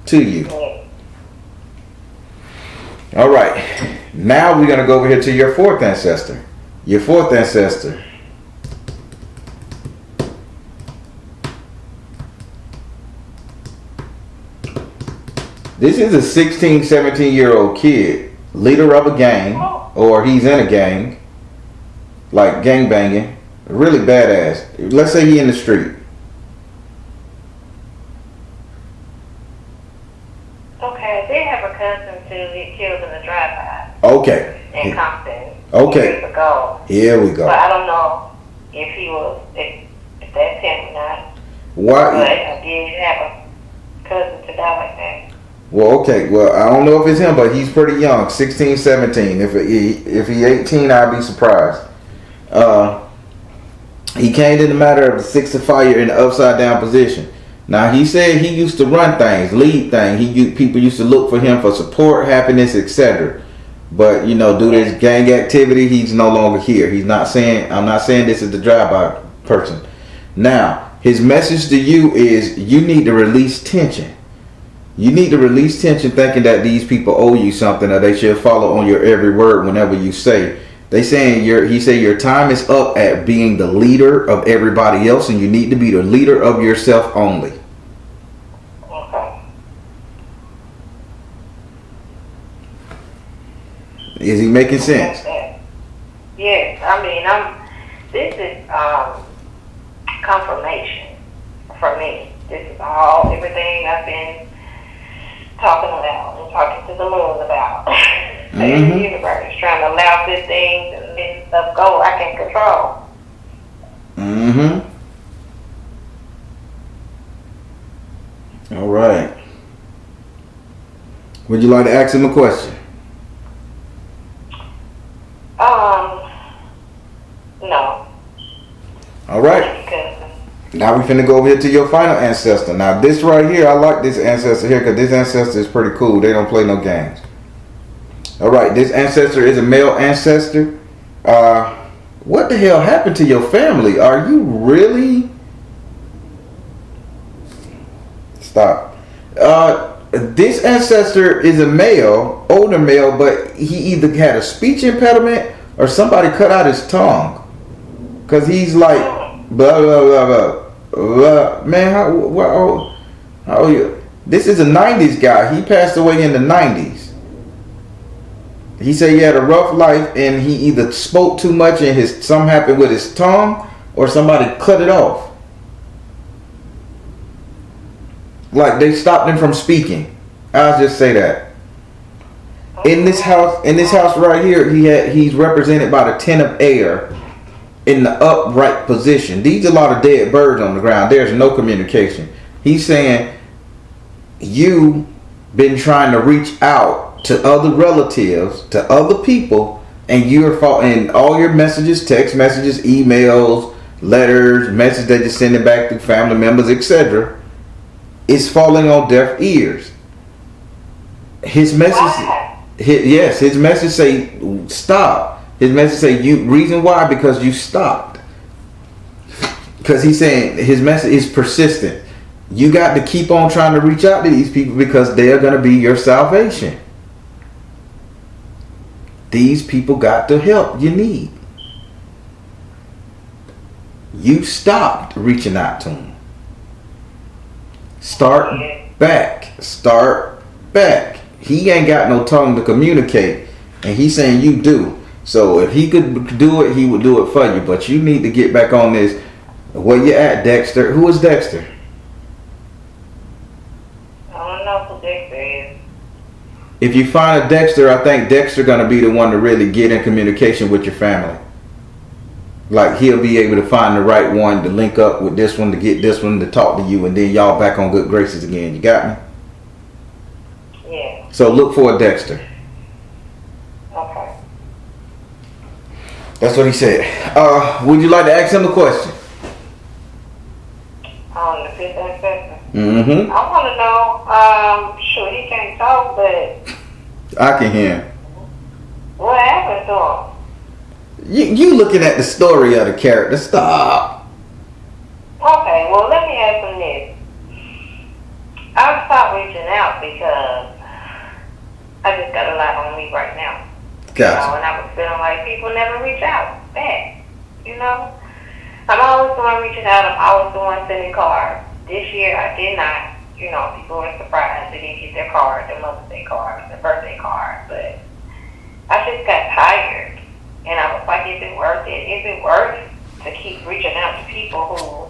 to you. All right, now we're gonna go over here to your fourth ancestor. Your fourth ancestor. This is a 16, 17-year-old kid, leader of a gang, or he's in a gang, like gang banging, really badass. Let's say he in the street. Okay, they have a cousin to get killed in a drive-by. Okay. In Compton. Okay. Years ago. Here we go. But I don't know if that's him or not. Why? But I did have a cousin to die like that. Well, okay. Well, I don't know if it's him, but he's pretty young, 16, 17. If he 18, I'd be surprised. He came in the matter of the 6 of fire in the upside down position. Now, he said he used to run things, lead things. People used to look for him for support, happiness, etc. But, due to his gang activity, he's no longer here. I'm not saying this is the drive-by person. Now, his message to you is you need to release tension. You need to release tension thinking that these people owe you something or they should follow on your every word whenever you say. He said your time is up at being the leader of everybody else, and you need to be the leader of yourself only. Okay. Is he making sense? Yes. I mean, this is confirmation for me. This is everything I've been talking about and talking to the moon about. Mm-hmm. The universe trying to allow this thing and let stuff go I can control. Mm-hmm. All right. Would you like to ask him a question? No. All right. Now we finna go over here to your final ancestor. Now this right here, I like this ancestor here because this ancestor is pretty cool. They don't play no games. All right, this ancestor is a male ancestor. What the hell happened to your family? Are you really? Stop. This ancestor is a male, older male, but he either had a speech impediment or somebody cut out his tongue. Cause he's like blah blah blah blah. Man, how are you? This is a 90s guy. He passed away in the 90s. He said he had a rough life and he either spoke too much and something happened with his tongue or somebody cut it off. Like they stopped him from speaking. I'll just say that. In this house right here, he's represented by the 10 of air in the upright position. These are a lot of dead birds on the ground. There's no communication. He's saying you been trying to reach out to other relatives, to other people, and and all your messages, text messages, emails, letters, messages that you're sending back to family members, etc., is falling on deaf ears. His message, his message say stop. His message say reason why, because you stopped. Because he's saying his message is persistent. You got to keep on trying to reach out to these people because they're going to be your salvation. These people got the help you need. You stopped reaching out to them. Start back. He ain't got no tongue to communicate, and he's saying you do. So if he could do it, he would do it for you. But you need to get back on this. Where you at, Dexter? Who is Dexter? I don't know who Dexter is. if you find a Dexter, I think Dexter gonna be the one to really get in communication with your family. Like he'll be able to find the right one to link up with this one to get this one to talk to you, and then y'all back on good graces again. You got me? Yeah. So look for a Dexter. Okay. That's what he said. Would you like to ask him a question? On the fifth ancestor. Mm-hmm. I want to know. Sure, he can't talk, but I can hear him. what happened to him? You looking at the story of the character. Stop. Okay, well, let me ask him this. I've stopped reaching out because I just got a lot on me right now. Gotcha. And I was feeling like people never reach out back. You know? I'm always the one reaching out. I'm always the one sending cards. This year, I did not. You know, people were surprised they didn't get their cards, their Mother's Day cards, their birthday cards. But I just got tired. And I was like, is it worth it? Is it worth to keep reaching out to people who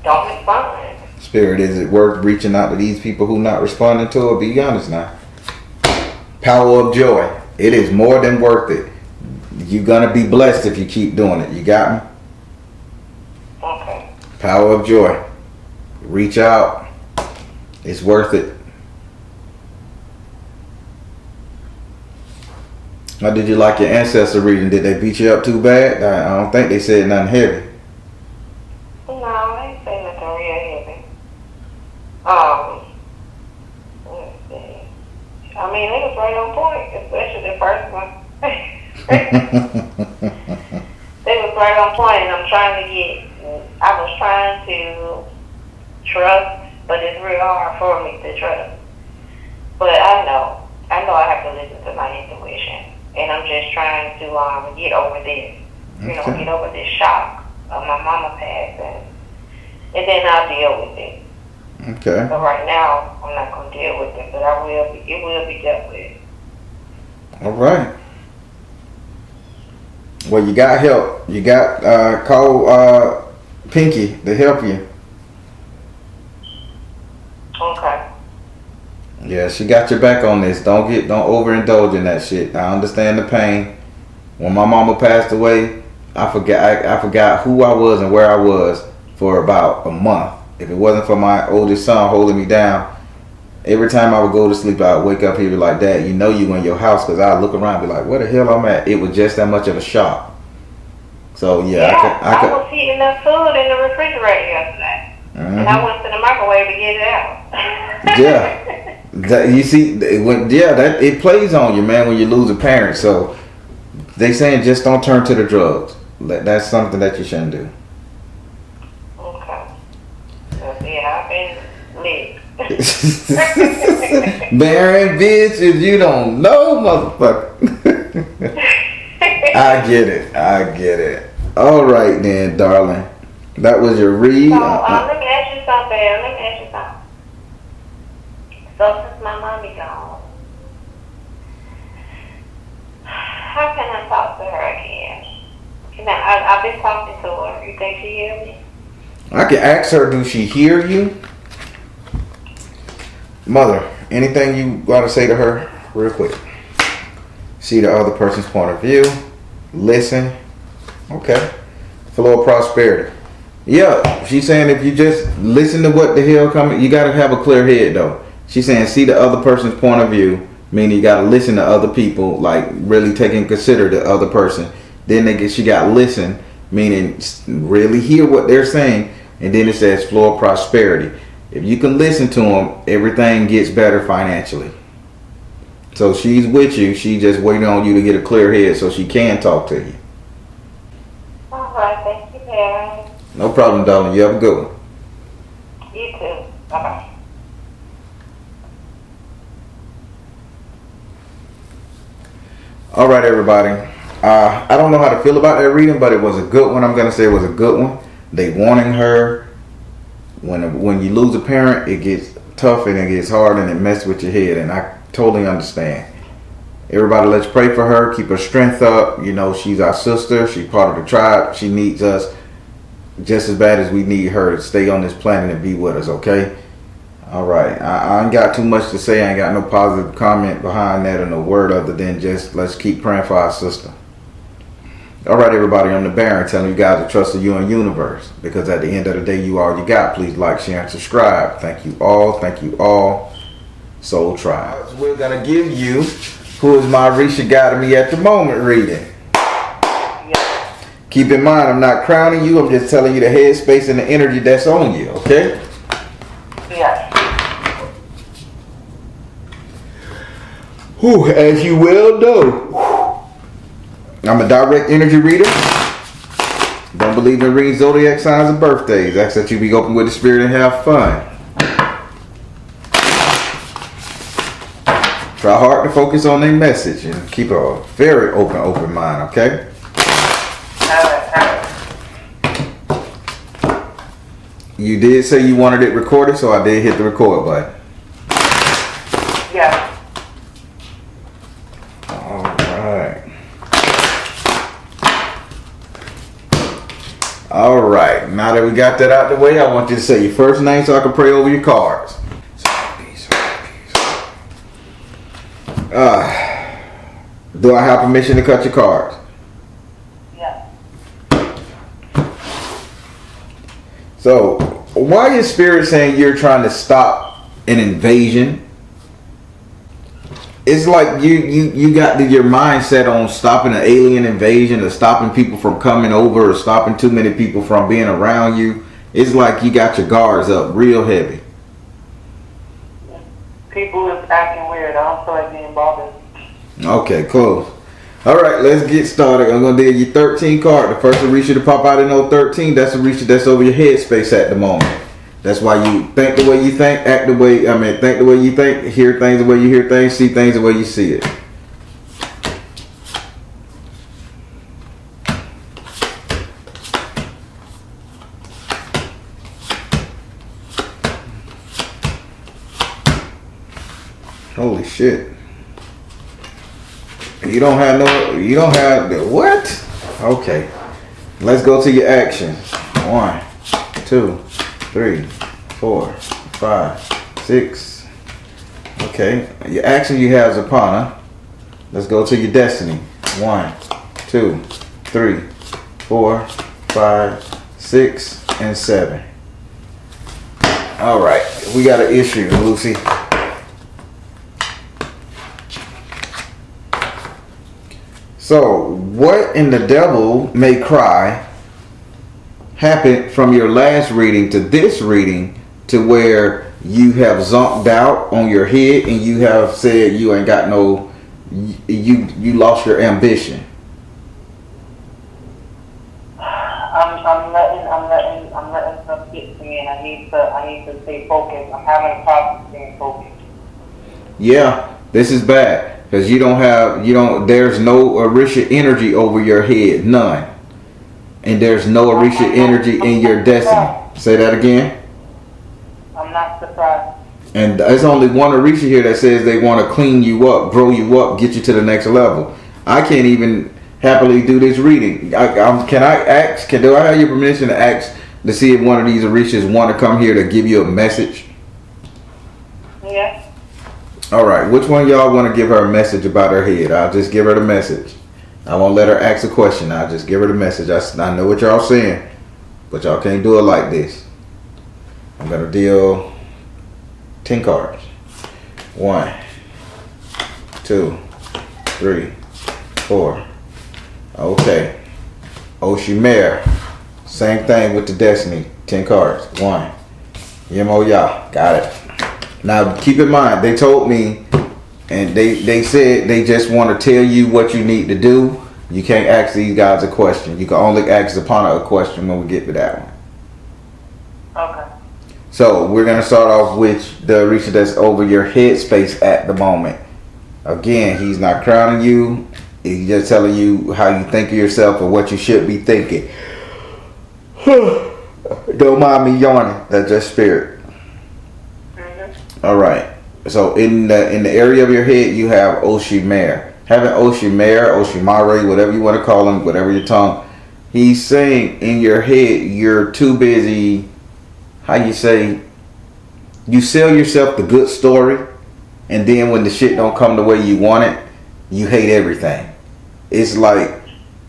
don't respond? Spirit, is it worth reaching out to these people who not responding to it? Be honest now. Power of joy. It is more than worth it. You're gonna be blessed if you keep doing it. You got me? Okay. Power of joy. Reach out. It's worth it. How did you like your ancestor reading? Did they beat you up too bad? I don't think they said nothing heavy. No, they didn't say nothing real heavy. Let's see. I mean, it was right on point, especially the first one. They was right on point, and I was trying to trust, but it's real hard for me to trust. But I know I have to listen to my intuition, and I'm just trying to get over this, get over this shock of my mama passing, and then I'll deal with it. Okay. So right now, I'm not gonna deal with it, but it will be dealt with. All right. Well, you got help. You got call Pinky to help you. Okay. Yeah, she got your back on this. Don't overindulge in that shit. I understand the pain. When my mama passed away, I forgot who I was and where I was for about a month. If it wasn't for my oldest son holding me down, every time I would go to sleep, I would wake up, he'd be like, Dad, you know you in your house, because I'd look around and be like, where the hell I'm at? It was just that much of a shock. So yeah, I was heating up food in the refrigerator yesterday, and I went to the microwave to get it out. Yeah, you see, it plays on you, man, when you lose a parent. So they saying just don't turn to the drugs. That's something that you shouldn't do. Okay. So yeah, I've been lit. Marrying bitches, you don't know, motherfucker. I get it. All right then, darling. That was your read. So, let me ask you something. So since my mommy gone, how can I talk to her again? I've been talking to her. You think she hears me? I can ask her, do she hear you? Mother, anything you got to say to her real quick? See the other person's point of view. Listen. Okay. Flow of prosperity. Yeah, she's saying if you just listen to what the hell coming, you got to have a clear head though. She's saying see the other person's point of view, meaning you got to listen to other people, like really taking consider the other person. Then she got listen, meaning really hear what they're saying, and then it says flow of prosperity. If you can listen to them, everything gets better financially. So she's with you. She just waiting on you to get a clear head so she can talk to you. All right, thank you, Barry. No problem, darling. You have a good one. You too. Bye-bye. All right, everybody. I don't know how to feel about that reading, but it was a good one. I'm going to say it was a good one. They warning her. When you lose a parent, it gets tough and it gets hard and it messes with your head. And I totally understand. Everybody, let's pray for her. Keep her strength up. You know, she's our sister. She's part of the tribe. She needs us just as bad as we need her to stay on this planet and be with us, okay? All right. I ain't got too much to say. I ain't got no positive comment behind that or no word other than just let's keep praying for our sister. All right, everybody. I'm the Baron telling you guys to trust in you and universe, because at the end of the day, you all you got. Please like, share, and subscribe. Thank you all. Thank you all. Soul Tribe. We're going to give you who is my Risha guiding me at the moment reading. Keep in mind, I'm not crowning you. I'm just telling you the headspace and the energy that's on you, okay? Yeah. Whew, as you well know, I'm a direct energy reader. Don't believe in reading zodiac signs and birthdays. Ask that you be open with the spirit and have fun. Try hard to focus on their message and keep a very open mind, okay? You did say you wanted it recorded, so I did hit the record button. Yeah. All right. Now that we got that out the way, I want you to say your first name so I can pray over your cards. Do I have permission to cut your cards? Yeah. So, why is Spirit saying you're trying to stop an invasion? It's like you got your mindset on stopping an alien invasion or stopping people from coming over or stopping too many people from being around you. It's like you got your guards up real heavy. People is acting weird. I don't feel like being bothered. Okay, cool. All right, let's get started. I'm going to deal you 13 cards. The first Orisha to pop out in 013, that's Orisha that's over your headspace at the moment. That's why you think the way you think, think the way you think, hear things the way you hear things, see things the way you see it. Holy shit. You don't have the what? Okay. Let's go to your actions. 1, 2, 3, 4, 5, 6. Okay. Your action you have is Zapana. Let's go to your destiny. 1, 2, 3, 4, 5, 6, and 7. Alright. We got an issue, Lucy. So, what in the devil may cry happened from your last reading to this reading to where you have zonked out on your head and you have said you ain't got no, you lost your ambition? I'm letting stuff get to me, and I need to stay focused. I'm having a problem staying focused. Yeah, this is bad. Because there's no Orisha energy over your head, none. And there's no Orisha energy in your destiny. Say that again. I'm not surprised. And there's only one Orisha here that says they want to clean you up, grow you up, get you to the next level. I can't even happily do this reading. Do I have your permission to ask to see if one of these Orishas want to come here to give you a message? Yeah. All right, which one of y'all want to give her a message about her head? I'll just give her the message. I won't let her ask a question. I'll just give her the message. I know what y'all saying, but y'all can't do it like this. I'm going to deal 10 cards. 1, 2, 3, 4. Okay. S.O.LMatters. Same thing with the destiny. 10 cards. 1. Yemo Ya. Got it. Now, keep in mind, they told me, and they said they just want to tell you what you need to do. You can't ask these guys a question. You can only ask Zapana a question when we get to that one. Okay. So, we're going to start off with the Orisha that's over your headspace at the moment. Again, he's not crowning you. He's just telling you how you think of yourself or what you should be thinking. Don't mind me yawning. That's just Spirit. All right. So in the area of your head, you have S.O.LMatters. Having S.O.LMatters, whatever you want to call him, whatever your tongue. He's saying in your head, you're too busy. How you say? You sell yourself the good story, and then when the shit don't come the way you want it, you hate everything. It's like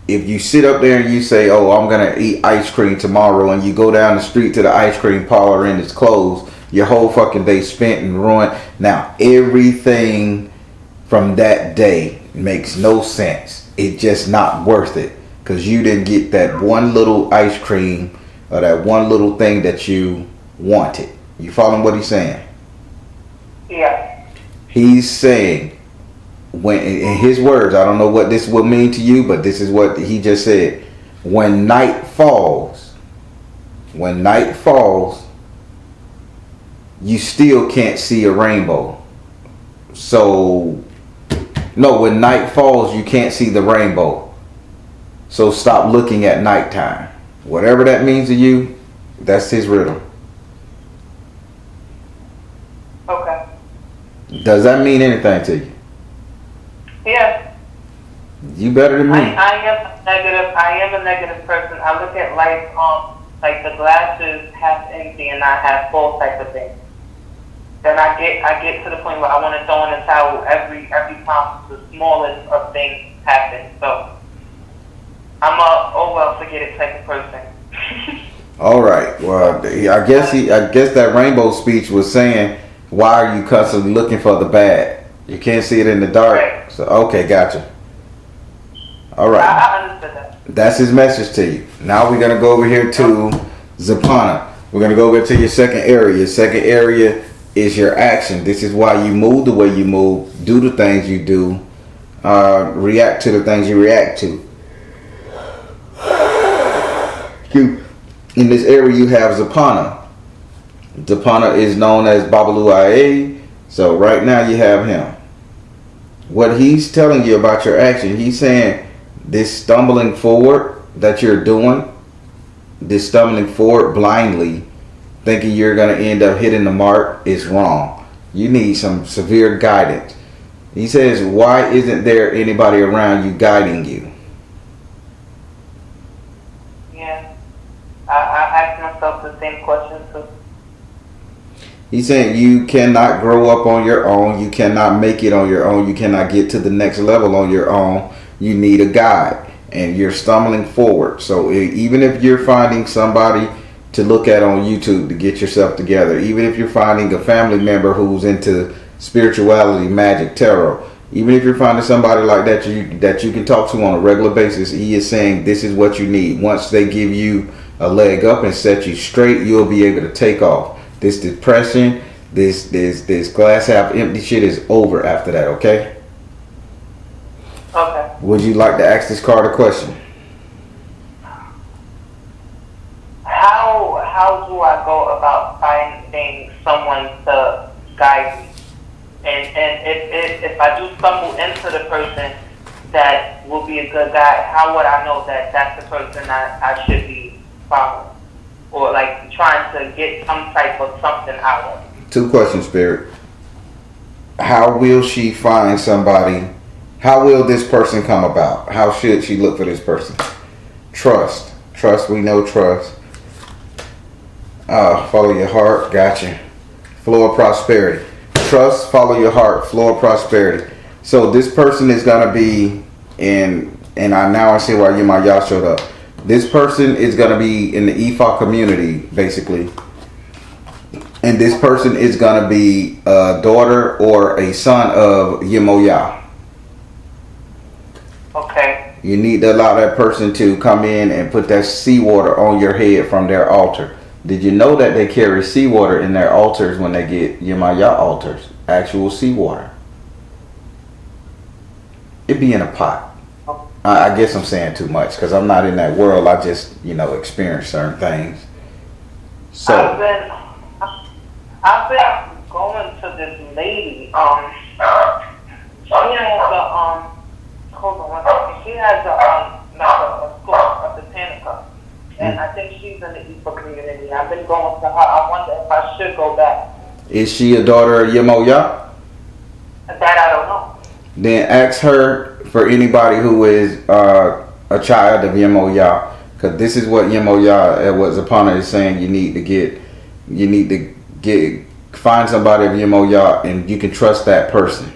if you sit up there and you say, "Oh, I'm gonna eat ice cream tomorrow," and you go down the street to the ice cream parlor and it's closed, your whole fucking day spent and ruined. Now everything from that day makes no sense. It's just not worth it because you didn't get that one little ice cream or that one little thing that you wanted. You following what he's saying? Yeah. He's saying, when in his words, I don't know what this will mean to you, but this is what he just said. When night falls, you still can't see a rainbow. So, no, when night falls, you can't see the rainbow. So stop looking at nighttime. Whatever that means to you, that's his riddle. Okay. Does that mean anything to you? Yeah. You better than me. I am a negative person. I look at life like the glass is half empty and not half full type of thing. Then I get to the point where I want to throw in the towel every time the smallest of things happen. So I'm a oh well forget it type of person. All right. Well, I guess that rainbow speech was saying, why are you constantly looking for the bad? You can't see it in the dark. Right. So okay, gotcha. All right. I understood that. That's his message to you. Now we're gonna go over here to Zapana. We're gonna go over to your second area. Your second area is your action. This is why you move the way you move, do the things you do, react to the things you react to. In this area you have Zapana. Zapana is known as Babalu Ia. So right now you have him. What he's telling you about your action, he's saying this stumbling forward that you're doing, this stumbling forward blindly, thinking you're going to end up hitting the mark, is wrong. You need some severe guidance. He says, why isn't there anybody around you guiding you? Yeah. I ask myself the same question too. He's saying you cannot grow up on your own. You cannot make it on your own. You cannot get to the next level on your own. You need a guide, and you're stumbling forward. So even if you're finding somebody to look at on YouTube to get yourself together, even if you're finding a family member who's into spirituality, magic, tarot, even if you're finding somebody like that you can talk to on a regular basis, he is saying this is what you need. Once they give you a leg up and set you straight, you'll be able to take off. This depression, this glass half empty shit is over after that, okay? Okay. Would you like to ask this card a question? How do I go about finding someone to guide me? And if I do stumble into the person that will be a good guide, how would I know that that's the person I should be following? Or like trying to get some type of something out of? 2 questions, Spirit. How will she find somebody? How will this person come about? How should she look for this person? Trust. Trust, we know trust. Follow your heart. Gotcha. Flow of prosperity. Trust, follow your heart. Flow of prosperity. So this person is going to be in, and I see why y'all showed up. This person is going to be in the Ifa community, basically. And this person is going to be a daughter or a son of Yemoya. Okay. You need to allow that person to come in and put that seawater on your head from their altar. Did you know that they carry seawater in their altars when they get Yemoya altars? Actual seawater. It be in a pot. I guess I'm saying too much because I'm not in that world. I just, experience certain things. So I've been going to this lady. She has a hold on one second. She has a school of the Botanica, and I think she's in the Ifa community. I've been going to her. I wonder if I should go back. Is she a daughter of Yemoya? That I don't know. Then ask her for anybody who is a child of Yemoya, because this is what Yemoya, what Zapana is saying. You need to get find somebody of Yemoyah and you can trust that person.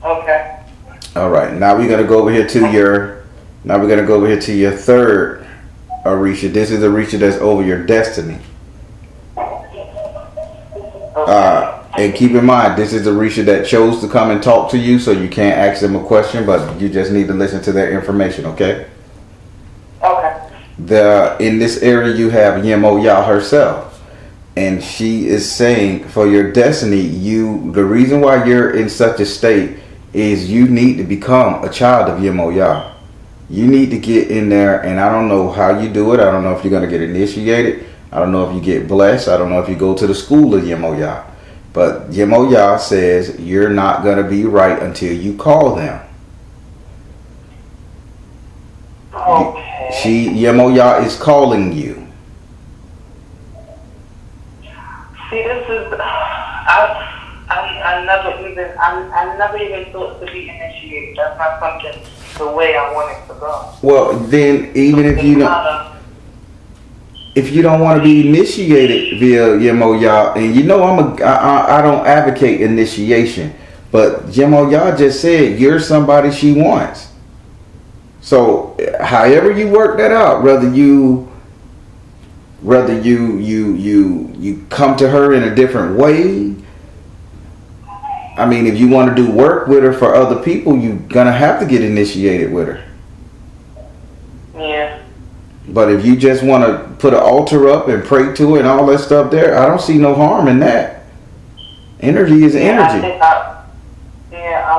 Okay. All right. Now we're gonna go over here to your. Now we're gonna go over here to your third Orisha. This is Orisha that's over your destiny. And keep in mind, this is Orisha that chose to come and talk to you, so you can't ask them a question, but you just need to listen to their information, okay? Okay. In this area, you have Yemoyah herself, and she is saying for your destiny, the reason why you're in such a state is you need to become a child of Yemoyah. You need to get in there, and I don't know how you do it. I don't know if you're going to get initiated. I don't know if you get blessed. I don't know if you go to the school of Yemoyah. But Yemoyah says you're not going to be right until you call them. Okay. Yemoyah is calling you. See, this is I never even thought to be initiated. That's not something the way I want it to go. Well, then even if you don't. If you don't want to be initiated via Yemoyah, and you know I don't advocate initiation, but Yemoyah just said you're somebody she wants. So however you work that out, whether you come to her in a different way. I mean, if you want to do work with her for other people, you're gonna have to get initiated with her. Yeah. But if you just want to put an altar up and pray to it and all that stuff there, I don't see no harm in that. Energy is energy. I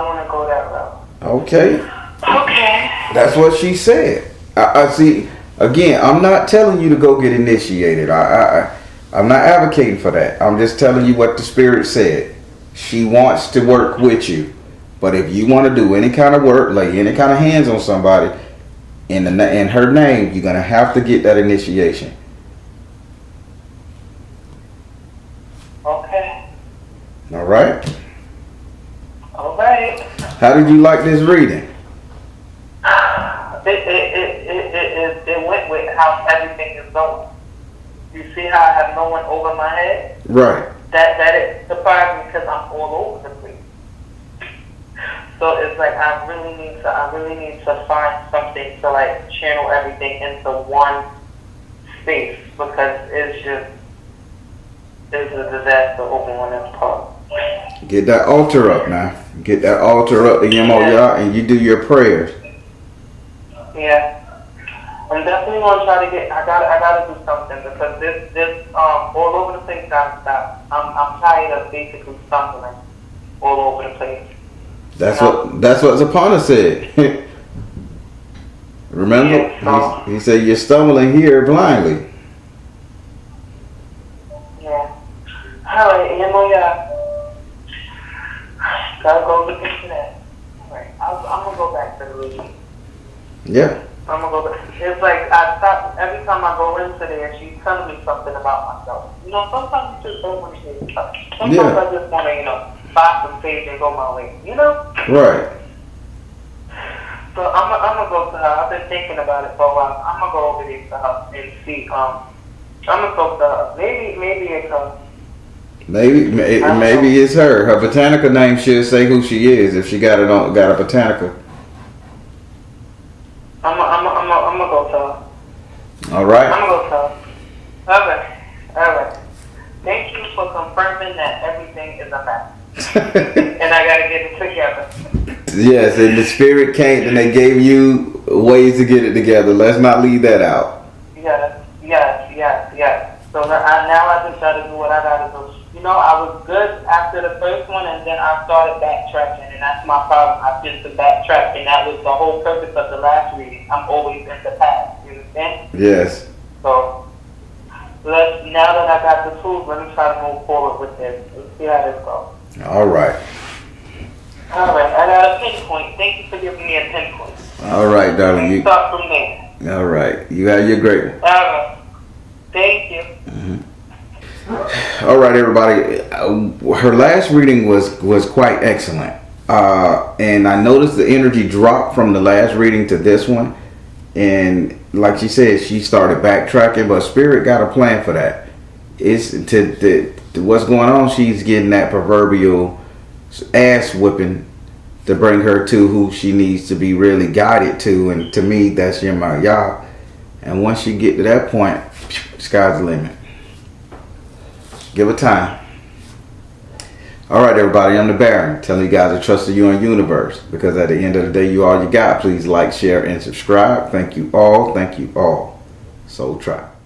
want to go that route. Okay. Okay. That's what she said. I see. Again, I'm not telling you to go get initiated. I'm not advocating for that. I'm just telling you what the Spirit said. She wants to work with you. But if you want to do any kind of work, lay any kind of hands on somebody, in her name, you're going to have to get that initiation. Okay. All right? All right. How did you like this reading? It went with how everything is going. You see how I have no one over my head? Right. That it surprised me because I'm all over the place. So it's like I really need to find something to like channel everything into one space, because it's a disaster over on this part. Get that altar up now. Get that altar up to Yemoyah and you do your prayers. Yeah. I'm definitely gonna try to get. I gotta do something, because this all over the place gotta stop. I'm tired of basically stumbling all over the place. That's what Zapana said. Remember, Yeah, he said you're stumbling here blindly. Yeah. All right, Yemoyah. Gotta go look into that. All right, I'm gonna go back to the reading. Yeah. I'm gonna go back. It's like I stop every time I go into there. She's telling me something about myself. You know, sometimes you just don't want to say stuff. Sometimes I just want to, buy some sage and go my way. You know? Right. So I'm gonna go to her. I've been thinking about it for a while. I'm gonna go over there to her and see. I'm gonna talk to her. Maybe it's her. Maybe it's her. Her botanica name should say who she is if she got a botanica. I'm gonna go to her. All right. I'm gonna go to her. All right. Thank you for confirming that everything is a mess. And I gotta get it together. Yes, and the Spirit came and they gave you ways to get it together. Let's not leave that out. Yes. So now I just gotta do what I gotta do. I was good after the first one, and then I started backtracking, and that's my problem. I tend to backtrack, and that was the whole purpose of the last reading. I'm always in the past. You understand? Yes. So now that I got the tools, let me try to move forward with this. Let's see how this goes. All right. I got a pinpoint. Thank you for giving me a pinpoint. All right, darling. You start from there. all right? You have your great one. All right. Thank you. All right, everybody. Her last reading was quite excellent, and I noticed the energy dropped from the last reading to this one. And like she said, she started backtracking, but Spirit got a plan for that. it's to what's going on. She's getting that proverbial ass whipping to bring her to who she needs to be really guided to. And to me, that's Yah. And once you get to that point, sky's the limit. Give it time. All right, everybody, I'm the Baron, telling you guys to trust in you and universe, because at the end of the day, you all you got. Please like, share, and subscribe. Thank you all. Thank you all. Soul Tribe.